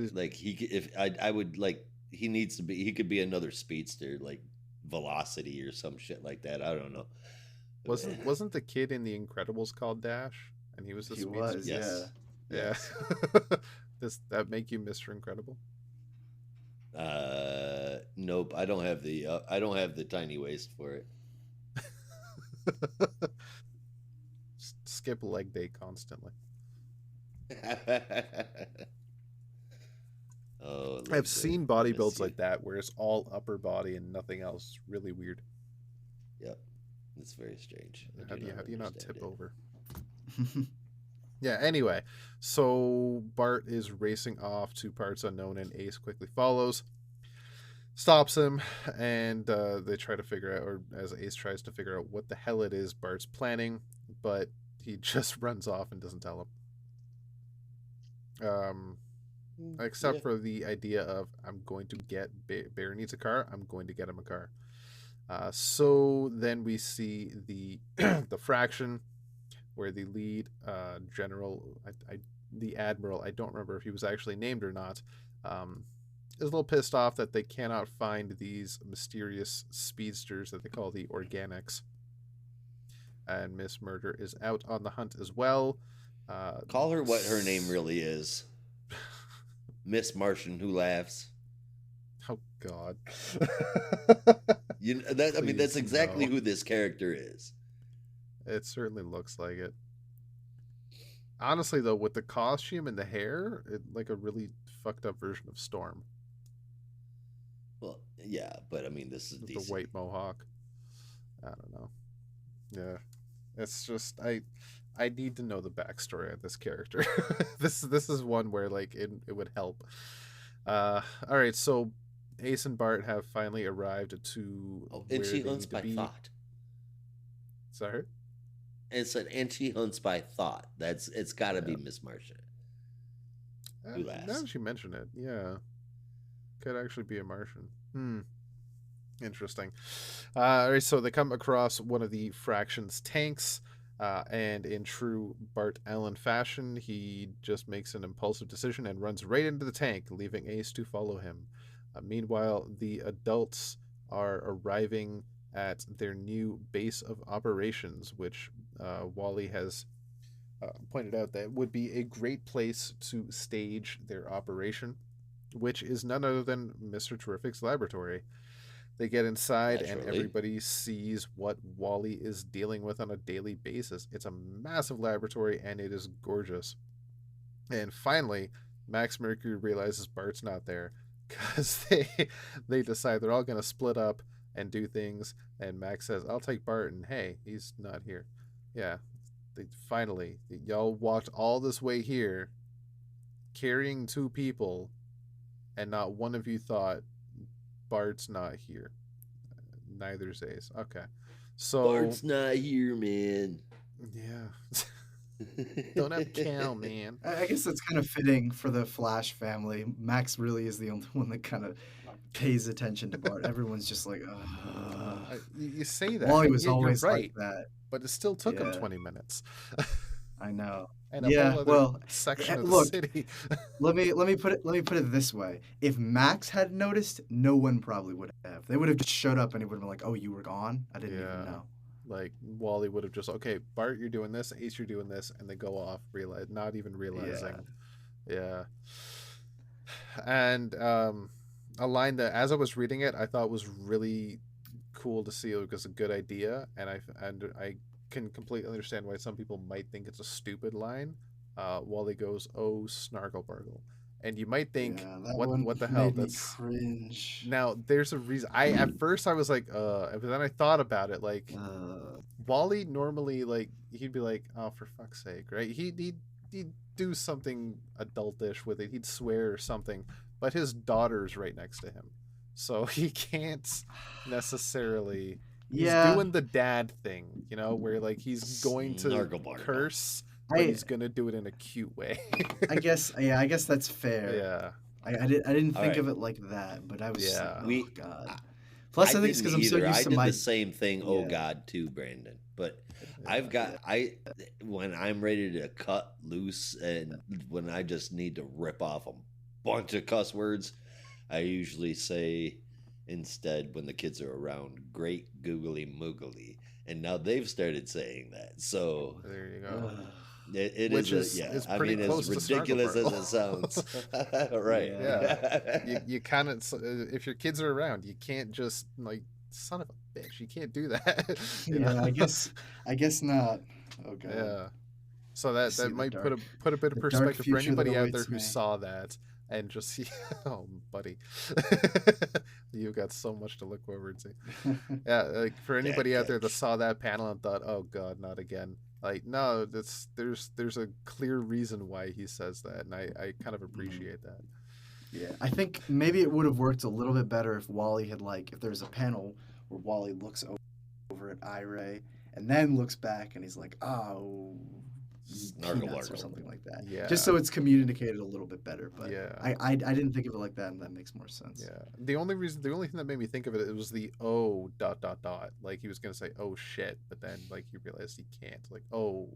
needs to be. He could be another speedster, like Velocity or some shit like that. I don't know. Wasn't the kid in The Incredibles called Dash, and he was the speedster? Was, yes. Yeah. Does that make you Mr. Incredible? Nope. I don't have the tiny waist for it. Skip leg day constantly. I've seen body builds like that where it's all upper body and nothing else. Really weird. Yep, it's very strange. How do you not tip over? Yeah, anyway, so Bart is racing off to parts unknown, and Ace quickly follows, stops him, and they try to figure out, or as Ace tries to figure out what the hell it is Bart's planning, but he just runs off and doesn't tell him. Except for the idea of, I'm going to get, Bear needs a car, I'm going to get him a car. So then we see the the fraction, where the lead general, the admiral, I don't remember if he was actually named or not, is a little pissed off that they cannot find these mysterious speedsters that they call the Organics. And Miss Murder is out on the hunt as well. Call her what her name really is. Miss Martian Who Laughs. Oh God. I mean, that's Please, exactly no. who this character is. It certainly looks like it. Honestly, though, with the costume and the hair, like a really fucked up version of Storm. Well, yeah, but I mean, this is With DC. the white mohawk. I don't know. Yeah, it's just I need to know the backstory of this character. this is one where like it would help. All right, so Ace and Bart have finally arrived to Oh, where and she they hunts need to by be. thought. Sorry. And it said, and she hunts by thought. It's got to be Miss Martian. Who Now laughs? that you mention it, yeah, could actually be a Martian. Interesting. All right, so they come across one of the Fraction's tanks, and in true Bart Allen fashion, he just makes an impulsive decision and runs right into the tank, leaving Ace to follow him. Meanwhile, the adults are arriving at their new base of operations, which Wally has pointed out that would be a great place to stage their operation, which is none other than Mr. Terrific's laboratory. They get inside and Naturally. everybody sees what Wally is dealing with on a daily basis. It's a massive laboratory and it is gorgeous. And finally, Max Mercury realizes Bart's not there because they decide they're all going to split up and do things. And Max says, "I'll take Bart," and hey, he's not here. Yeah, finally, y'all walked all this way here carrying two people, and not one of you thought Bart's not here. Neither's Ace. Okay. So Bart's not here, man. yeah. Don't have Cal, man. I guess that's kind of fitting for the Flash family. Max really is the only one that kind of pays attention to Bart. Everyone's just like, You say that. Wally was You're always right, like that. but it still took him Yeah. 20 minutes. I know. And a Yeah, whole other well, section of the look, city. let me put it this way. If Max had noticed, no one probably would have. They would have just showed up and he would have been like, "Oh, you were gone? I didn't even know." Like Wally would have just, okay, Bart, you're doing this, Ace, you're doing this, and they go off, not even realizing. Yeah. And a line that, as I was reading it, I thought was really cool to see. It was a good idea, and I can completely understand why some people might think it's a stupid line. Wally goes, "Oh, Snarglebargle," and you might think, that what one the hell? made me That's cringe. now there's a reason. At first I was like, but then I thought about it. Like Wally normally, like, he'd be like, "Oh, for fuck's sake," right? He'd do something adultish with it. He'd swear or something, but his daughter's right next to him, so he can't necessarily. He's doing the dad thing, where like he's going to Snarglebargle. curse, but he's gonna do it in a cute way. I guess that's fair. Yeah. I didn't think right. of it like that, but I was just Yeah. like, oh God. Plus, I think it's because I'm so used I to did my. the same thing. Oh Yeah. God, too, Brandon. But Yeah. when I'm ready to cut loose and when I just need to rip off a bunch of cuss words, I usually say instead, when the kids are around, "Great googly moogly," and now they've started saying that. So There you go. it Which is, is I pretty mean, close as to ridiculous as Snarglebargle. it sounds, right? Yeah. You kind of, if your kids are around, you can't just like, son of a bitch, you can't do that. Yeah, I guess not. Oh God. Yeah. So I that see the might dark- put a bit of the dark perspective for future that anybody out there awaits who me. saw that and just see, oh buddy, you've got so much to look forward to. Yeah, like for anybody out there that saw that panel and thought, oh God, not again. Like, no, there's a clear reason why he says that, and I kind of appreciate that. Yeah, I think maybe it would have worked a little bit better if Wally had if there's a panel where Wally looks over at Iray and then looks back and he's like, "Oh, peanuts," or something like that. Yeah. Just so it's communicated a little bit better. But Yeah. I didn't think of it like that, and that makes more sense. Yeah. The only thing that made me think of it was the oh ... Like he was gonna say oh shit, but then like he realized he can't. Like, oh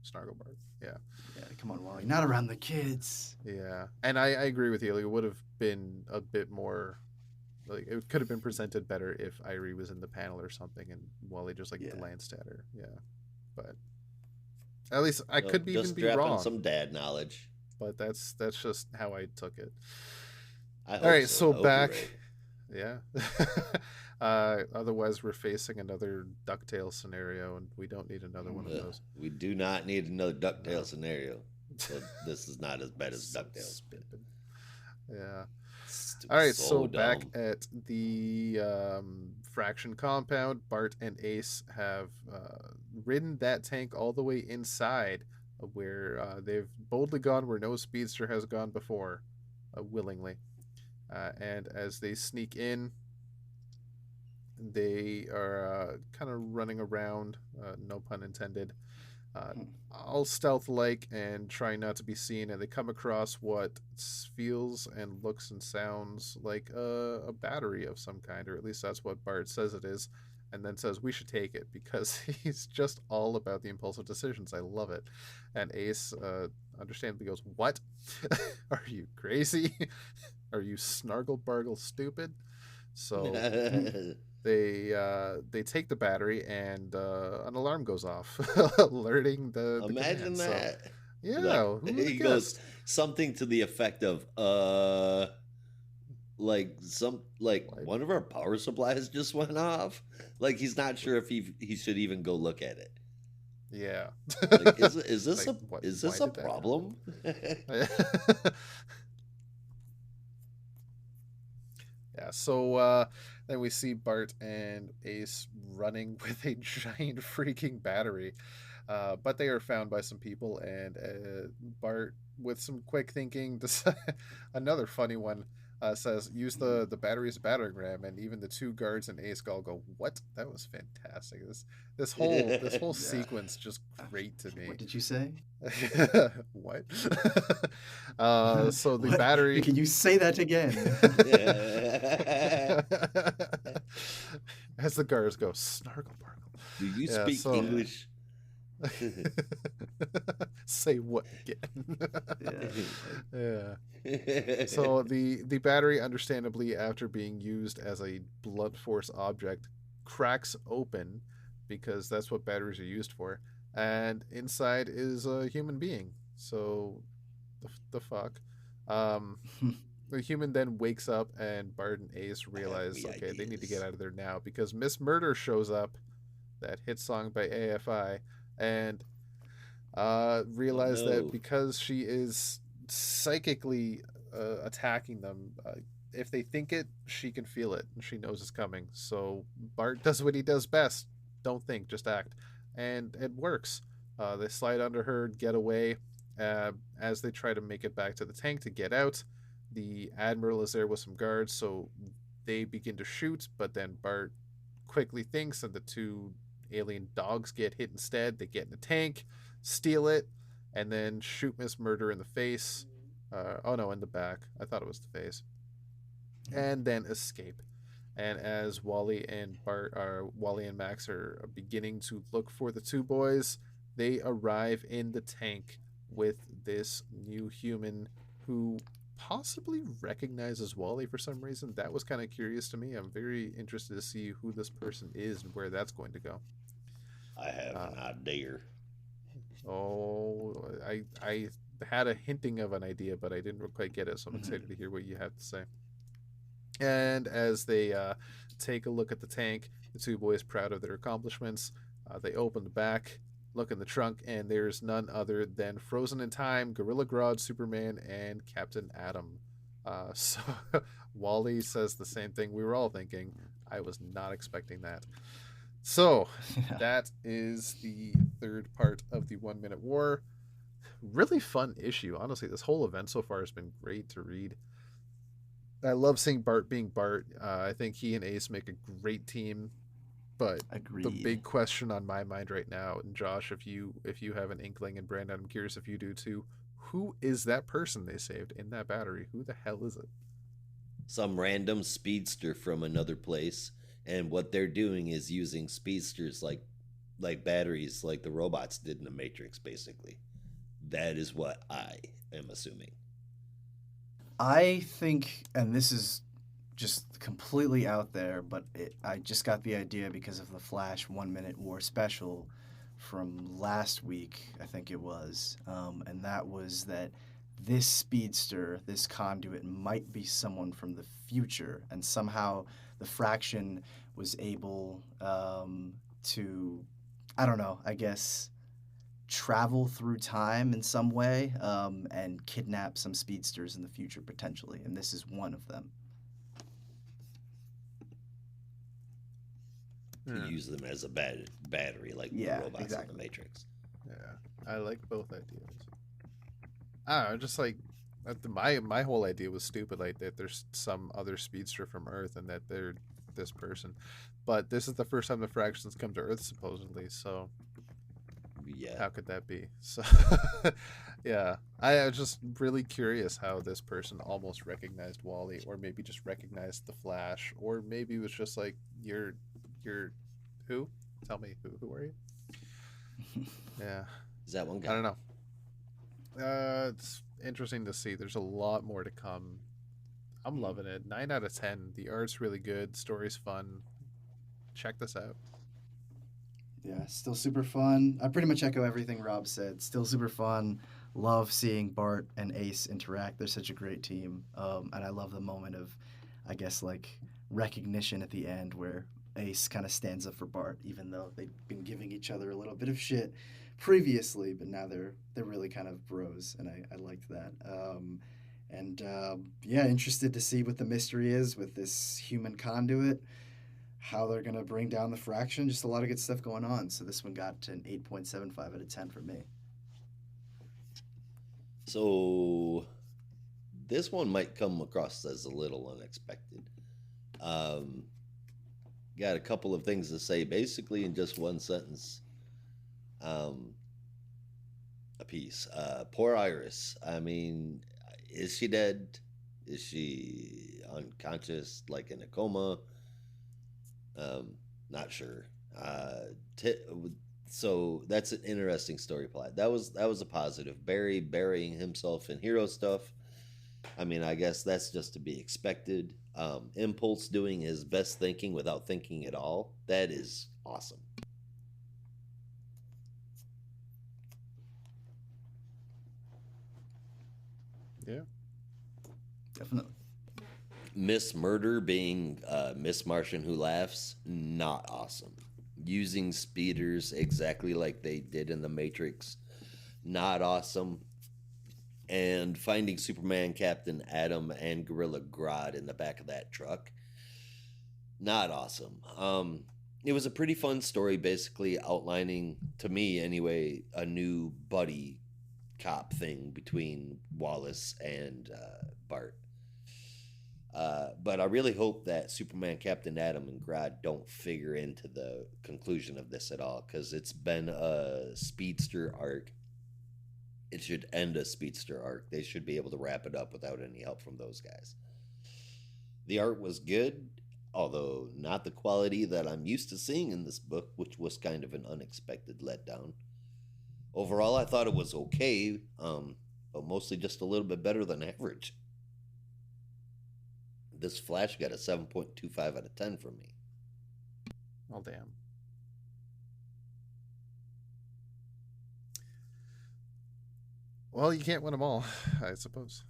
Snarglebarg. Yeah. Yeah, come on, Wally. Not around the kids. Yeah. And I agree with you. Like, it would have been a bit more. Like, it could have been presented better if Irie was in the panel or something and Wally just like Yeah. glanced at her. Yeah. But at least I So could even just be dropping wrong. some dad knowledge. But that's just how I took it. I hope All right, so. so I hope back. you're right. Yeah. Otherwise, we're facing another DuckTales scenario, and we don't need another one of Ugh, those. we do not need another DuckTales No. scenario. So this is not as bad as So DuckTales. stupid. Yeah. St- All right, so back dumb. at the Fraction compound, Bart and Ace have ridden that tank all the way inside, where they've boldly gone where no speedster has gone before, willingly. And as they sneak in, they are kind of running around, no pun intended, uh, all stealth like and trying not to be seen. And they come across what feels and looks and sounds like a battery of some kind, or at least that's what Bart says it is. And then says we should take it because he's just all about the impulsive decisions. I love it. And Ace understandably goes, "What? Are you crazy? Are you snargle bargle stupid?" So they take the battery and an alarm goes off, alerting the Imagine command. that. So, yeah, Like, who he goes something to the effect of, like Like- one of our power supplies just went off. Like he's not sure if he should even go look at it. Yeah. Like, is this Like, what- is why this a did that happen? problem? Yeah, so then we see Bart and Ace running with a giant freaking battery. But they are found by some people, and Bart, with some quick thinking, another funny one, says, use the battery as a battering ram, and even the two guards and Ace all go, "What? That was fantastic. This whole Yeah. sequence just great to me." What did you say? What? So the What? battery. Can you say that again? As the guards go, snargle bargle. Do you Yeah, speak so- English? Say what again? Yeah. Yeah. So the battery, understandably, after being used as a blunt force object, cracks open because that's what batteries are used for, and inside is a human being. So the fuck. The human then wakes up, and Bart and Ace realize, me okay, they need to get ideas. out of there now because Miss Murder shows up, that hit song by AFI, and realize no. that because she is psychically attacking them, if they think it, she can feel it, and she knows it's coming. So Bart does what he does best: don't think, just act, and it works. They slide under her, get away. As they try to make it back to the tank to get out, the Admiral is there with some guards, so they begin to shoot, but then Bart quickly thinks that the two alien dogs get hit instead. They get in the tank, steal it, and then shoot Miss Murder in the face. Oh no, in the back. I thought it was the face. And then escape. And as Wally and Max are beginning to look for the two boys, they arrive in the tank with this new human who possibly recognizes Wally for some reason. That was kind of curious to me. I'm very interested to see who this person is and where that's going to go. I have an idea. Oh, I had a hinting of an idea, but I didn't quite get it, so I'm excited to hear what you have to say. And as they take a look at the tank, the two boys, proud of their accomplishments, they open the back, look in the trunk, and there's none other than Frozen in Time, Gorilla Grodd, Superman, and Captain Atom. So Wally says the same thing we were all thinking. I was not expecting that. So that is the third part of the 1 Minute War. Really fun issue. Honestly, this whole event so far has been great to read. I love seeing Bart being Bart. I think he and Ace make a great team. But Agreed. the big question on my mind right now, and Josh, if you have an inkling, and Brandon, I'm curious if you do too, who is that person they saved in that battery? Who the hell is it? Some random speedster from another place, and what they're doing is using speedsters like like batteries like the robots did in the Matrix, basically. That is what I am assuming. I think, and this is just completely out there, but I just got the idea because of the Flash 1 Minute War special from last week, I think it was. And that was that this speedster, this conduit, might be someone from the future. And somehow the Fraction was able to, I don't know, I guess travel through time in some way and kidnap some speedsters in the future potentially, and this is one of them. To use them as a battery like the robots exactly. in the Matrix. Yeah, I like both ideas. I don't know, just like my whole idea was stupid, like that there's some other speedster from Earth and that they're this person, but this is the first time the Fractions come to Earth supposedly, so Yeah. how could that be? So yeah, I was just really curious how this person almost recognized Wally, or maybe just recognized the Flash, or maybe it was just like you're who? Tell me who are you? Yeah, Is that one guy? I don't know. It's interesting to see. There's a lot more to come. I'm loving it. 9 out of 10. The art's really good. Story's fun. Check this out. Yeah, still super fun. I pretty much echo everything Rob said. Still super fun. Love seeing Bart and Ace interact. They're such a great team. And I love the moment of, I guess, like recognition at the end where Ace kind of stands up for Bart, even though they've been giving each other a little bit of shit previously, but now they're really kind of bros, and I liked that. Yeah, interested to see what the mystery is with this human conduit, how they're going to bring down the Fraction. Just a lot of good stuff going on. So this one got to an 8.75 out of 10 for me. So this one might come across as a little unexpected. Got a couple of things to say basically in just one sentence. A piece. Poor Iris. I mean, is she dead? Is she unconscious, like in a coma? Not sure. So that's an interesting story plot. That was a positive. Barry burying himself in hero stuff. I mean, I guess that's just to be expected. Impulse doing his best thinking without thinking at all. That is awesome. Yeah, Definitely. Miss Murder being Miss Martian Who Laughs, not awesome. Using speeders exactly like they did in The Matrix, not awesome. And finding Superman, Captain Atom, and Gorilla Grodd in the back of that truck, not awesome. It was a pretty fun story, basically outlining, to me anyway, a new buddy cop thing between Wallace and Bart. But I really hope that Superman, Captain Atom, and Grodd don't figure into the conclusion of this at all, because it's been a speedster arc. It should end a speedster arc. They should be able to wrap it up without any help from those guys. The art was good, although not the quality that I'm used to seeing in this book, which was kind of an unexpected letdown. Overall, I thought it was okay, but mostly just a little bit better than average. This Flash got a 7.25 out of 10 from me. Oh, damn. Well, you can't win them all, I suppose.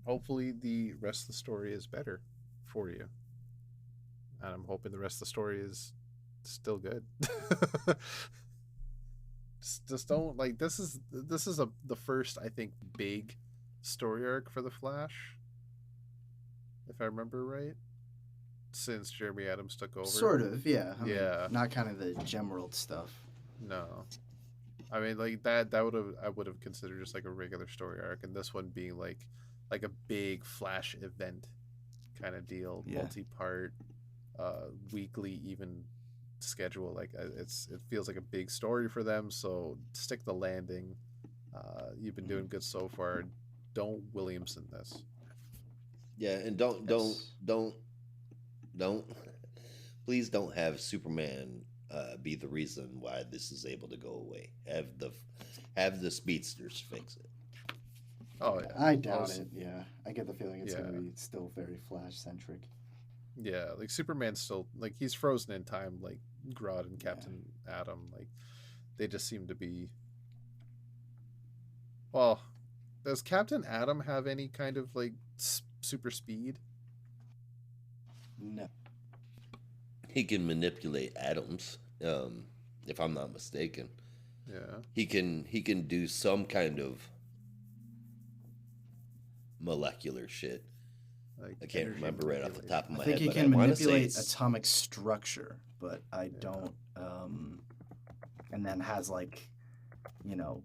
Hopefully, the rest of the story is better for you. And I'm hoping the rest of the story is still good. just don't like this is the first, I think, big story arc for the Flash, if I remember right, since Jeremy Adams took over. Sort of, yeah. I mean, Yeah. not kind of the Gemworld stuff. No, I mean, like that I would have considered just like a regular story arc, and this one being like a big Flash event kind of deal, Yeah. multi-part, weekly even schedule. Like it feels like a big story for them. So stick the landing. You've been doing good so far. Don't Williamson this. Yeah, and don't Please don't have Superman be the reason why this is able to go away. Have the speedsters fix it. Oh yeah, I doubt it. Yeah, I get the feeling it's Yeah. going to be still very Flash centric. yeah. Like Superman's still like he's frozen in time, like Grodd and Yeah. Captain Atom. Like they just seem to be. Well, does Captain Atom have any kind of like super speed? No. He can manipulate atoms, if I'm not mistaken. Yeah. He can do some kind of molecular shit. Like I can't energy remember right off the manipulation. top of my I think head, he but can I want to say manipulate it's, atomic structure, but I Yeah. don't. And then has like,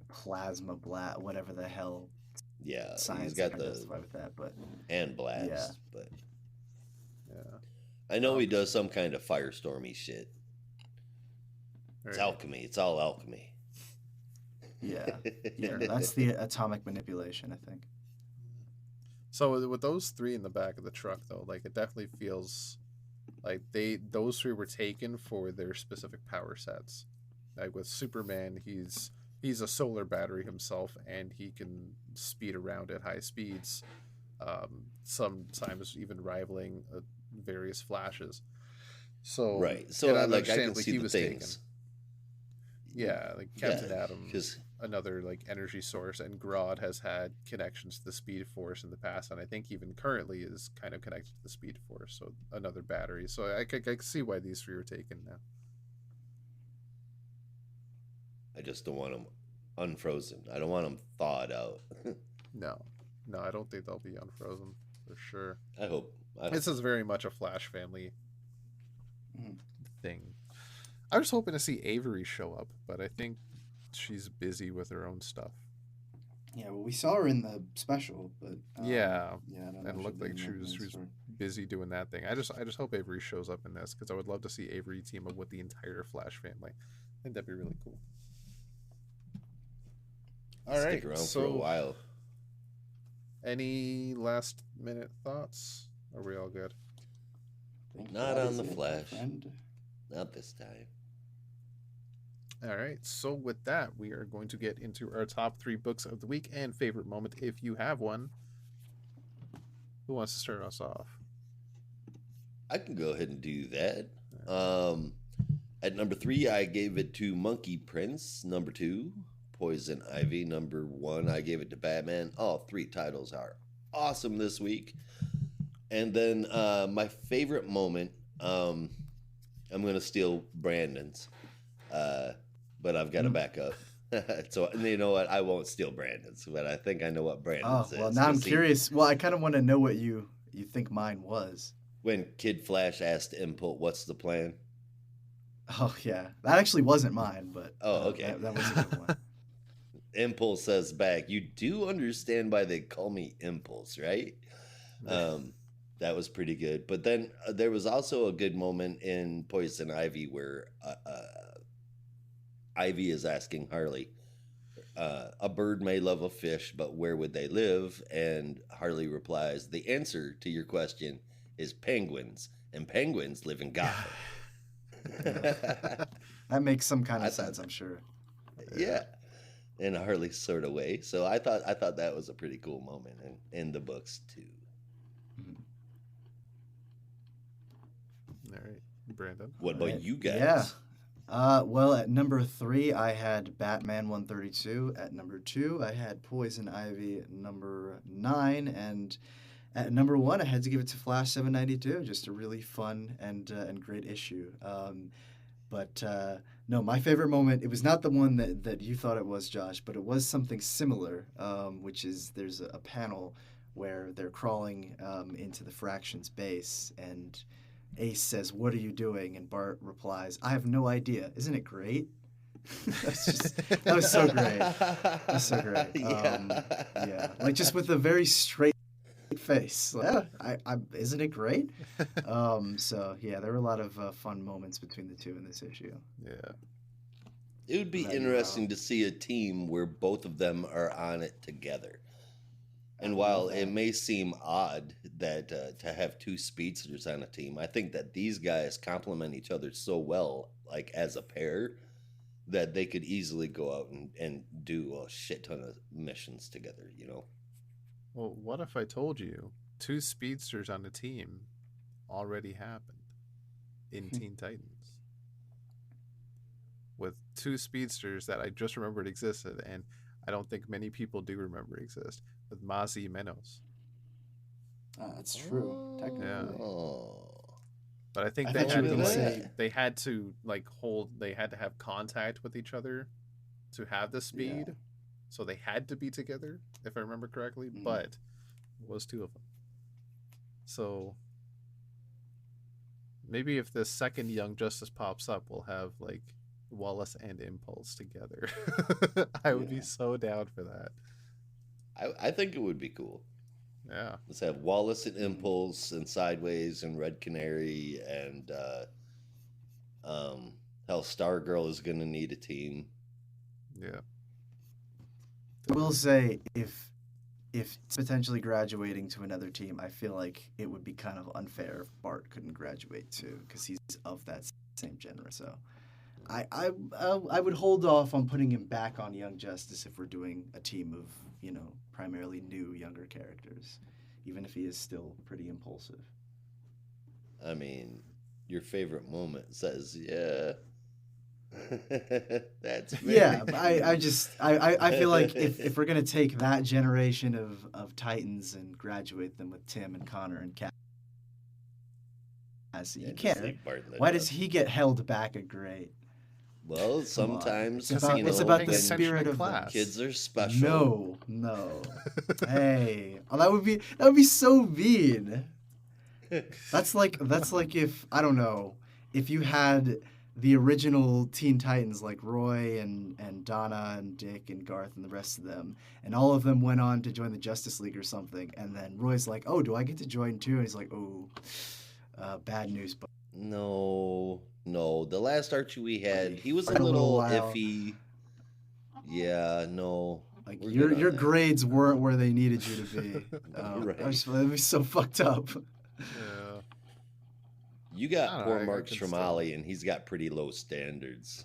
plasma whatever the hell yeah, science he's got can the identify with that. But hand blast, Yeah. but Yeah. I know he does some kind of firestormy shit. It's Right. alchemy. It's all alchemy. yeah, yeah, that's the atomic manipulation, I think. So with those three in the back of the truck, though, like it definitely feels like those three were taken for their specific power sets. Like with Superman, he's a solar battery himself, and he can speed around at high speeds, sometimes even rivaling various flashes. So Right. So and like I understand, can like, see he the was things. Yeah, like Captain Atom, because another like energy source, and Grodd has had connections to the Speed Force in the past, and I think even currently is kind of connected to the Speed Force. So another battery. So I can see why these three are taken now. I just don't want them unfrozen. I don't want them thawed out. No, no, I don't think they'll be unfrozen for sure. I hope. This is very much a Flash family Mhm. thing. I was hoping to see Avery show up, but I think she's busy with her own stuff. Yeah, well, we saw her in the special, but Yeah, yeah, I don't know and if it looked she'll be like in she the was main story. busy doing that thing. I just hope Avery shows up in this because I would love to see Avery team up with the entire Flash family. I think that'd be really cool. All right, Stick around for a so while. any last minute thoughts? Are we all good? I think Not that on is the it, my Flash. friend. Not this time. All right, so with that, we are going to get into our top 3 books of the week and favorite moment if you have one. Who wants to start us off? I can go ahead and do that. At number 3, I gave it to Monkey Prince. Number 2, Poison Ivy. Number 1, I gave it to Batman. All 3 titles are awesome this week. And then my favorite moment, I'm going to steal Brandon's, but I've got to back up. So you know what? I won't steal Brandon's, but I think I know what Brandon's Oh, well, is. now I'm 'Cause curious. Well, I kind of want to know what you think mine was. when Kid Flash asked Impulse, "What's the plan?" Oh, yeah. That actually wasn't mine, but Oh, okay. that was a good one. Impulse says back, "You do understand why they call me Impulse, right?" That was pretty good. But then there was also a good moment in Poison Ivy where Ivy is asking Harley, "A bird may love a fish, but where would they live?" And Harley replies, "The answer to your question is penguins, and penguins live in Gotham." That makes some kind I of thought- sense, I'm sure. Yeah, in a Harley sort of way. So I thought that was a pretty cool moment in the books too. All right, Brandon. What about Right. you guys? Yeah. Well, at number 3, I had Batman 132. At number 2, I had Poison Ivy at number 9. And at number 1, I had to give it to Flash 792. Just a really fun and great issue. But no, my favorite moment, it was not the one that you thought it was, Josh, but it was something similar, which is there's a panel where they're crawling into the Fraction's base, and Ace says, "What are you doing?" And Bart replies, "I have no idea. Isn't it great?" That was so great. That was so great. Yeah, like just with a very straight face. Like, yeah, isn't it great? So yeah, there were a lot of fun moments between the two in this issue. Yeah. It would be Right, interesting to see a team where both of them are on it together. And while it may seem odd that to have two speedsters on a team, I think that these guys complement each other so well, like as a pair, that they could easily go out and do a shit ton of missions together, you know? Well, what if I told you two speedsters on a team already happened in Teen Titans? With two speedsters that I just remembered existed, and I don't think many people do remember exist, with Maz y Menos. That's true, technically. Oh. But I think I they thought had you to were like gonna say- they had to like they had to have contact with each other to have the speed. Yeah. So they had to be together, if I remember correctly, but it was two of them. So maybe if the second Young Justice pops up, we'll have like Wallace and Impulse together. I would be Yeah. so down for that. I think it would be cool. Yeah. Let's have Wallace and Impulse and Sideways and Red Canary and hell, Stargirl is gonna need a team. Yeah. I will say if it's potentially graduating to another team, I feel like it would be kind of unfair if Bart couldn't graduate too, because he's of that same genre. So I would hold off on putting him back on Young Justice if we're doing a team of, you know, primarily new younger characters, even if he is still pretty impulsive. I mean, your favorite moment says, yeah. That's very Yeah, but true. I feel like if we're gonna take that generation of Titans and graduate them with Tim and Connor and Cassie, Yeah, you just can't. leave Bart in the Why dust. does he get held back a grade? Well, on. sometimes It's about- you it's know, about the when spirit of class. kids are special. No. Hey, oh, that would be so mean. That's like if I don't know, if you had the original Teen Titans like Roy and Donna and Dick and Garth and the rest of them, and all of them went on to join the Justice League or something, and then Roy's like, "Oh, do I get to join too?" And he's like, "Oh, bad news." But No. The last Archie we had, he was For a a little little while. iffy. Yeah, no. like We're good on your that. grades weren't where they needed you to be. Right. That'd be so fucked up. Yeah. You I got don't know, poor I Mark can still- Stromali, and he's got pretty low standards.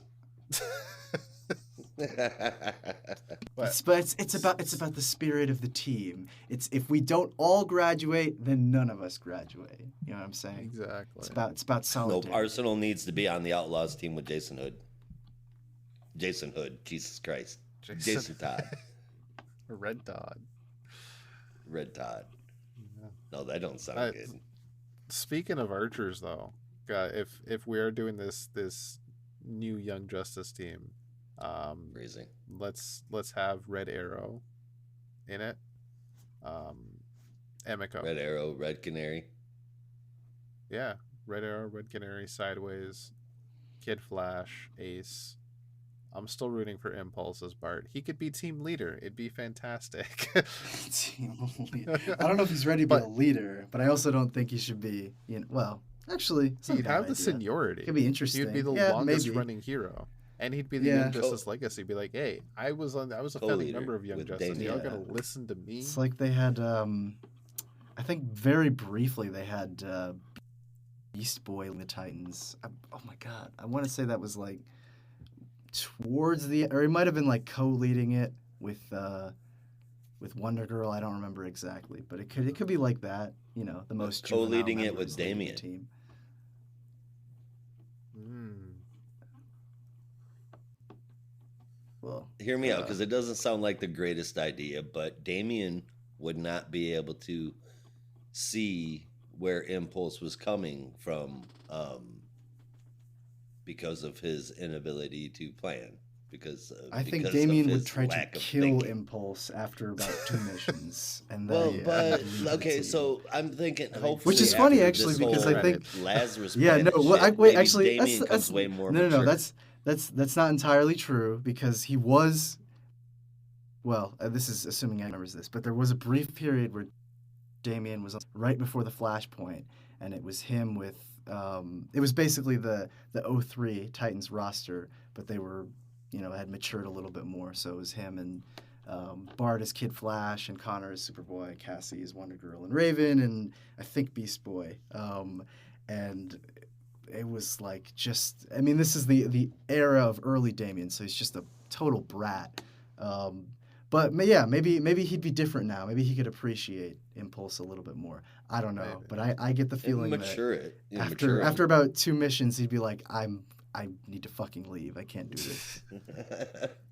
But It's about the spirit of the team. It's if we don't all graduate, then none of us graduate. You know what I'm saying? exactly. It's about solidarity. Nope, Arsenal needs to be on the Outlaws team with Jason Hood. Jason Hood, Jesus Christ. Jason Todd. Red Todd. Red Todd. Yeah. No, that don't sound I- good. Speaking of archers, though, if we are doing this new Young Justice team, Crazy. let's have Red Arrow in it. Emiko. Red Arrow, Red Canary. Yeah, Red Arrow, Red Canary, Sideways, Kid Flash, Ace. I'm still rooting for Impulse as Bart. He could be team leader. It'd be fantastic. Team leader. I don't know if he's ready to be But- a leader, but I also don't think he should be. Well, actually, it's not a He'd bad have the idea. seniority. Could be interesting. He'd be the Yeah, longest maybe. running hero, and he'd be the Yeah. Young Justice legacy. Be like, hey, I was a founding Co-leader member of Young with Justice. Damien. Y'all gonna listen to me? It's like they had. I think very briefly they had Beast Boy in the Titans. Oh my god, I want to say that was like towards the, or he might have been like co-leading it with Wonder Girl. I don't remember exactly, but it could be like that. You know, the most juvenile co-leading it members with leading the Damien. team. Well, Hear me out, because it doesn't sound like the greatest idea, but Damien would not be able to see where Impulse was coming from because of his inability to plan. I think because of Damien would his try to lack of kill thinking. Impulse after about 2 missions, and Well, then but leave the okay, team. so I'm thinking, Which hopefully, is funny, after actually, this because whole I think- Lazarus. Yeah, no. planet Well, shit, wait, maybe actually, Damien that's comes way more no, mature. that's not entirely true because he was. Well, this is assuming I remembers this, but there was a brief period where Damien was right before the Flashpoint, and it was him with. It was basically the 03 Titans roster, but they were, had matured a little bit more. So it was him and Bart is Kid Flash, and Connor is Superboy, Cassie is Wonder Girl and Raven, and I think Beast Boy. And it was like just, I mean, this is the era of early Damien, so he's just a total brat. But yeah, maybe he'd be different now. Maybe he could appreciate Impulse a little bit more. I don't know, but I get the feeling that after about 2 missions, he'd be like, I need to fucking leave. I can't do this.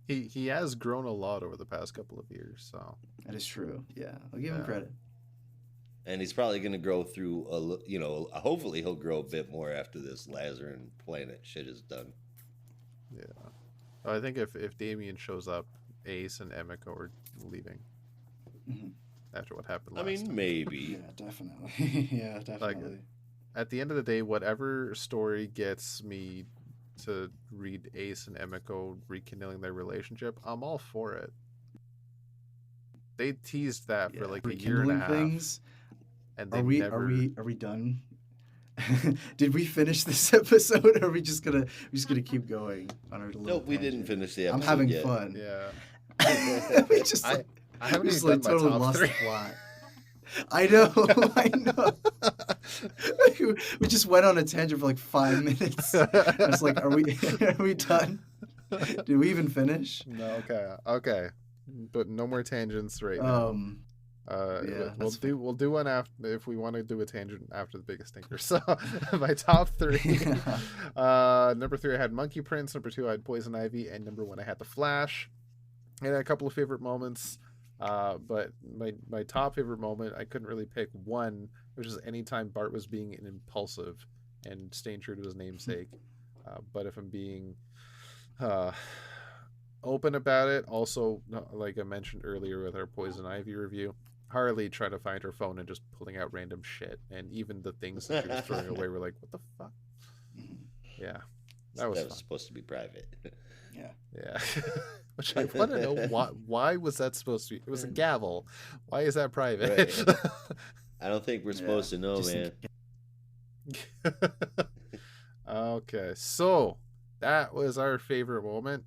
He has grown a lot over the past couple of years, so that is true. Yeah, I'll give him credit. And he's probably going to grow through hopefully he'll grow a bit more after this Lazarus planet shit is done. Yeah, I think if Damien shows up, Ace and Emiko are leaving after what happened last time. Maybe. Yeah, definitely. Yeah, definitely. Like, at the end of the day, whatever story gets me to read Ace and Emiko rekindling their relationship, I'm all for it. They teased that for like a year and a half. Things? And are we done? Did we finish this episode, or are we just gonna keep going on our little Nope, we didn't finish the episode. I'm having yet. fun. Yeah. We just I haven't even done my top 3. The plot. I know. We just went on a tangent for like 5 minutes. I was like, are we done? Did we even finish? No, okay. But no more tangents right now. We'll do one after if we want to do a tangent after the biggest stinker. So my top 3. Number 3 I had Monkey Prince, number 2 I had Poison Ivy, and number 1 I had The Flash. I had a couple of favorite moments, but my top favorite moment, I couldn't really pick one, which is anytime Bart was being impulsive and staying true to his namesake. But if I'm being open about it, also, like I mentioned earlier with our Poison Ivy review, Harley trying to find her phone and just pulling out random shit, and even the things that she was throwing away were like, what the fuck? Yeah, that was supposed to be private. Yeah. Which I want to know why was that supposed to be? It was a gavel. Why is that private? Right. I don't think we're supposed to know, man. Okay, so that was our favorite moment.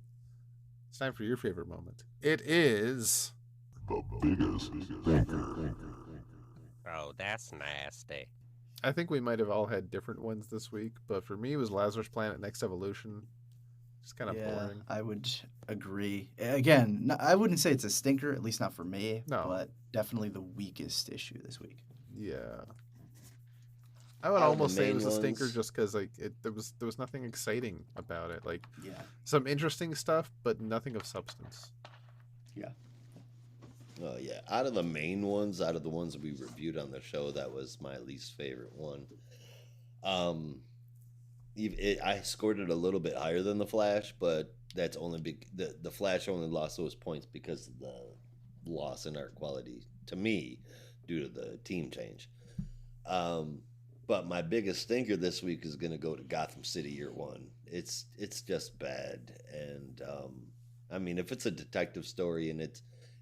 It's time for your favorite moment. It is the biggest stinker. Oh, that's nasty. I think we might have all had different ones this week, but for me it was Lazarus Planet Next Evolution. It's kind of boring. I would agree. Again, I wouldn't say it's a stinker, at least not for me. No. But definitely the weakest issue this week. Yeah. I would almost say it was a stinker just because there was nothing exciting about it. Like some interesting stuff, but nothing of substance. Yeah. Oh yeah. Out of the main ones, out of the ones we reviewed on the show, that was my least favorite one. I scored it a little bit higher than the Flash, but that's only the Flash only lost those points because of the loss in art quality to me due to the team change. But my biggest stinker this week is going to go to Gotham City Year One. It's just bad, and I mean, if it's a detective story and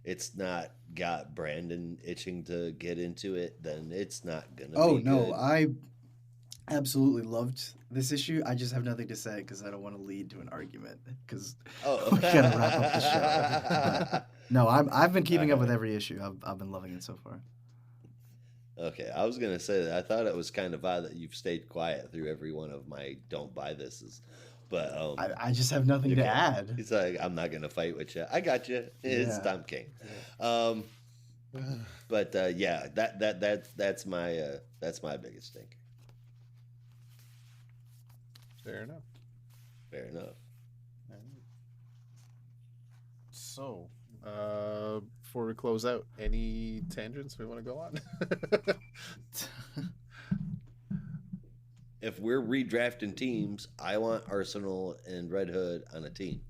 it's not got Brandon itching to get into it, then it's not gonna. Oh be no, good. I absolutely loved this issue. I just have nothing to say because I don't want to lead to an argument because we gotta wrap up the show. But, no, I've been keeping up with every issue. I've been loving it so far. Okay, I was gonna say that I thought it was kind of odd that you've stayed quiet through every one of my "don't buy this," but I just have nothing to add. He's like, I'm not gonna fight with you. I got you. It's Tom King. But yeah, that's my biggest stink. Fair enough. Fair enough. So, before we close out, any tangents we want to go on? If we're redrafting teams, I want Arsenal and Red Hood on a team.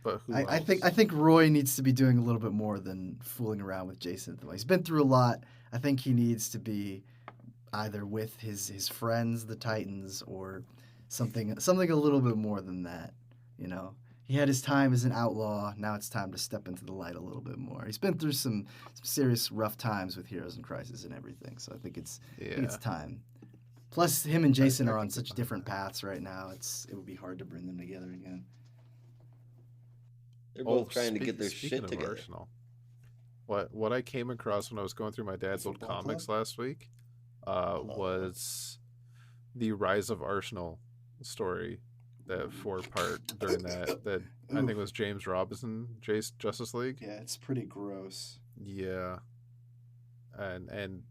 But who I think Roy needs to be doing a little bit more than fooling around with Jason. He's been through a lot. I think he needs to be either with his friends, the Titans, or something a little bit more than that. You know, he had his time as an outlaw. Now it's time to step into the light a little bit more. He's been through some serious rough times with Heroes in Crisis and everything. So I think it's time. Plus, him and Jason are on such different paths right now. It would be hard to bring them together again. They're both trying to get their speaking shit of together. Arsenal, what I came across when I was going through my dad's old Football comics club? last week was the Rise of Arsenal story, that 4-part during that I think it was James Robinson Justice League. Yeah, it's pretty gross. Yeah, and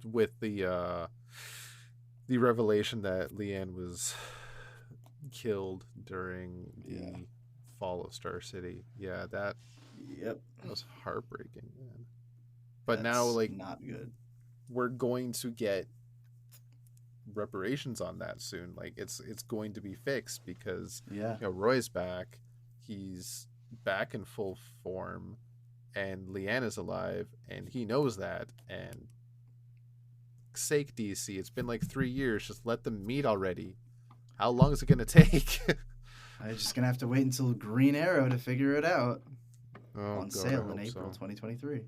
with the revelation that Leanne was killed during the fall of Star City. Yeah, that was heartbreaking, man. But now, That's like, not good. we're going to get reparations on that soon. Like, it's going to be fixed because Roy's back. He's back in full form, and Leanne is alive, and he knows that. And sake, DC, it's been like 3 years. Just let them meet already. How long is it going to take? I'm just gonna have to wait until Green Arrow to figure it out. On sale in April 2023.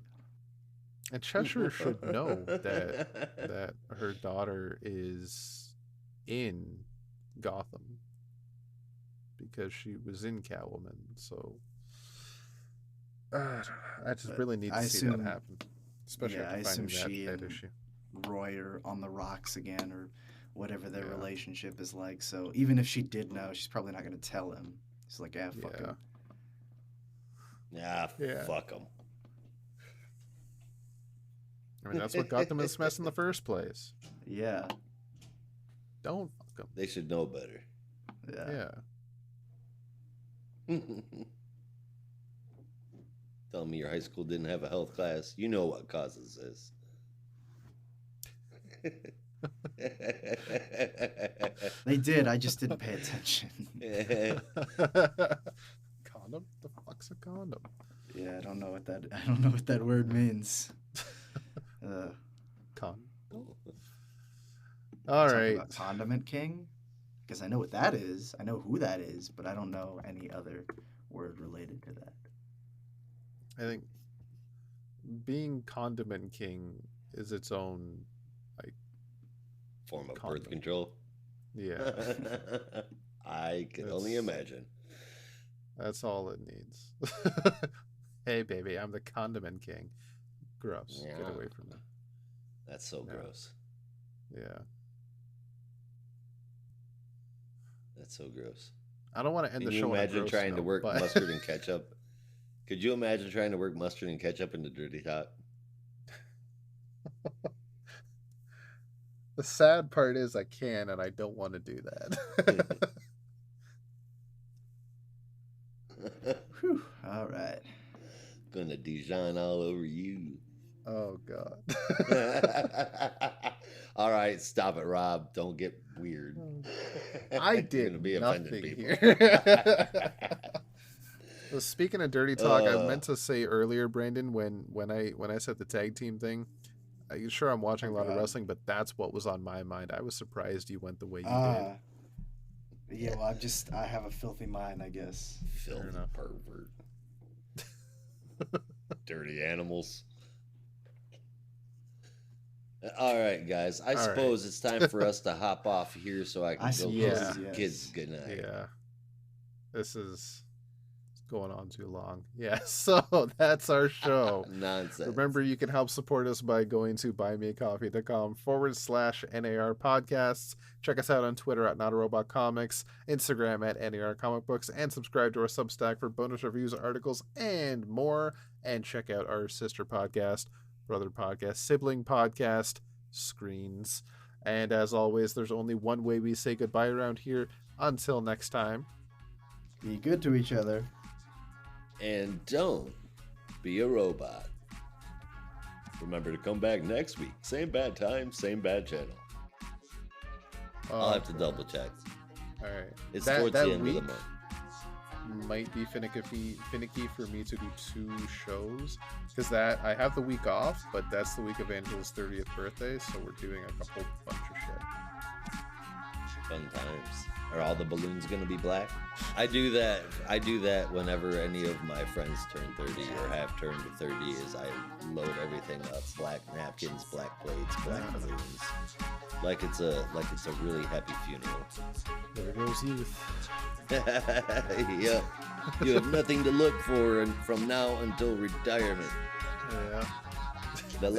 And Cheshire should know that her daughter is in Gotham because she was in Catwoman. So I just really need to see that happen, especially after finding that issue. Roy are on the rocks again, or whatever their relationship is like. So even if she did know, she's probably not going to tell him. She's like, fuck him. Fuck him. I mean, that's what got them in this mess in the first place. Yeah. Don't fuck them. They should know better. Yeah. Tell me your high school didn't have a health class. You know what causes this. They did. I just didn't pay attention. Condom? The fuck's a condom? Yeah, I don't know what that word means. Condom. All right. About Condiment King, because I know what that is. I know who that is, but I don't know any other word related to that. I think being Condiment King is its own form of birth control. Yeah. I can only imagine. That's all it needs. Hey, baby, I'm the Condiment King. Gross. Yeah. Get away from me. That's so gross. Yeah. That's so gross. I don't want to end the show. Can you imagine trying to work mustard and ketchup? Could you imagine trying to work mustard and ketchup into Dirty Talk? The sad part is I can, and I don't want to do that. Whew. All right. Gonna Dijon all over you. Oh, God. All right, stop it, Rob. Don't get weird. I did be nothing here. So speaking of dirty talk, I meant to say earlier, Brandon, when I said the tag team thing, sure I'm watching a lot of wrestling, but that's what was on my mind. I was surprised you went the way you did. Yeah, well, I have a filthy mind, I guess. Filthy pervert. Dirty animals. All right, guys. I suppose it's time for us to hop off here so I can go kids good night. Yeah. This is going on too long. Yeah, so that's our show. Nonsense. Remember, you can help support us by going to buymeacoffee.com/NAR podcasts. Check us out on Twitter at NotARobot Comics, Instagram at NAR Comic Books, and subscribe to our Substack for bonus reviews, articles, and more. And check out our sister podcast, brother podcast, sibling podcast, Screens. And as always, there's only one way we say goodbye around here. Until next time, be good to each other. And don't be a robot. Remember to come back next week. Same bad time, same bad channel. I'll have to double check. All right. It's towards the end of the month. Might be finicky for me to do 2 shows because I have the week off, but that's the week of Angela's 30th birthday, so we're doing a whole bunch of shit. Fun times. Are all the balloons gonna be black? I do that whenever any of my friends turn 30 or have turned 30. Is I load everything up: black napkins, black plates, black balloons. Like it's a really happy funeral. There goes youth. Yep. You have nothing to look for from now until retirement. Yeah. The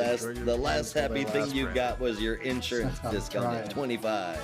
last happy thing you got was your insurance Stop discount at trying. 25.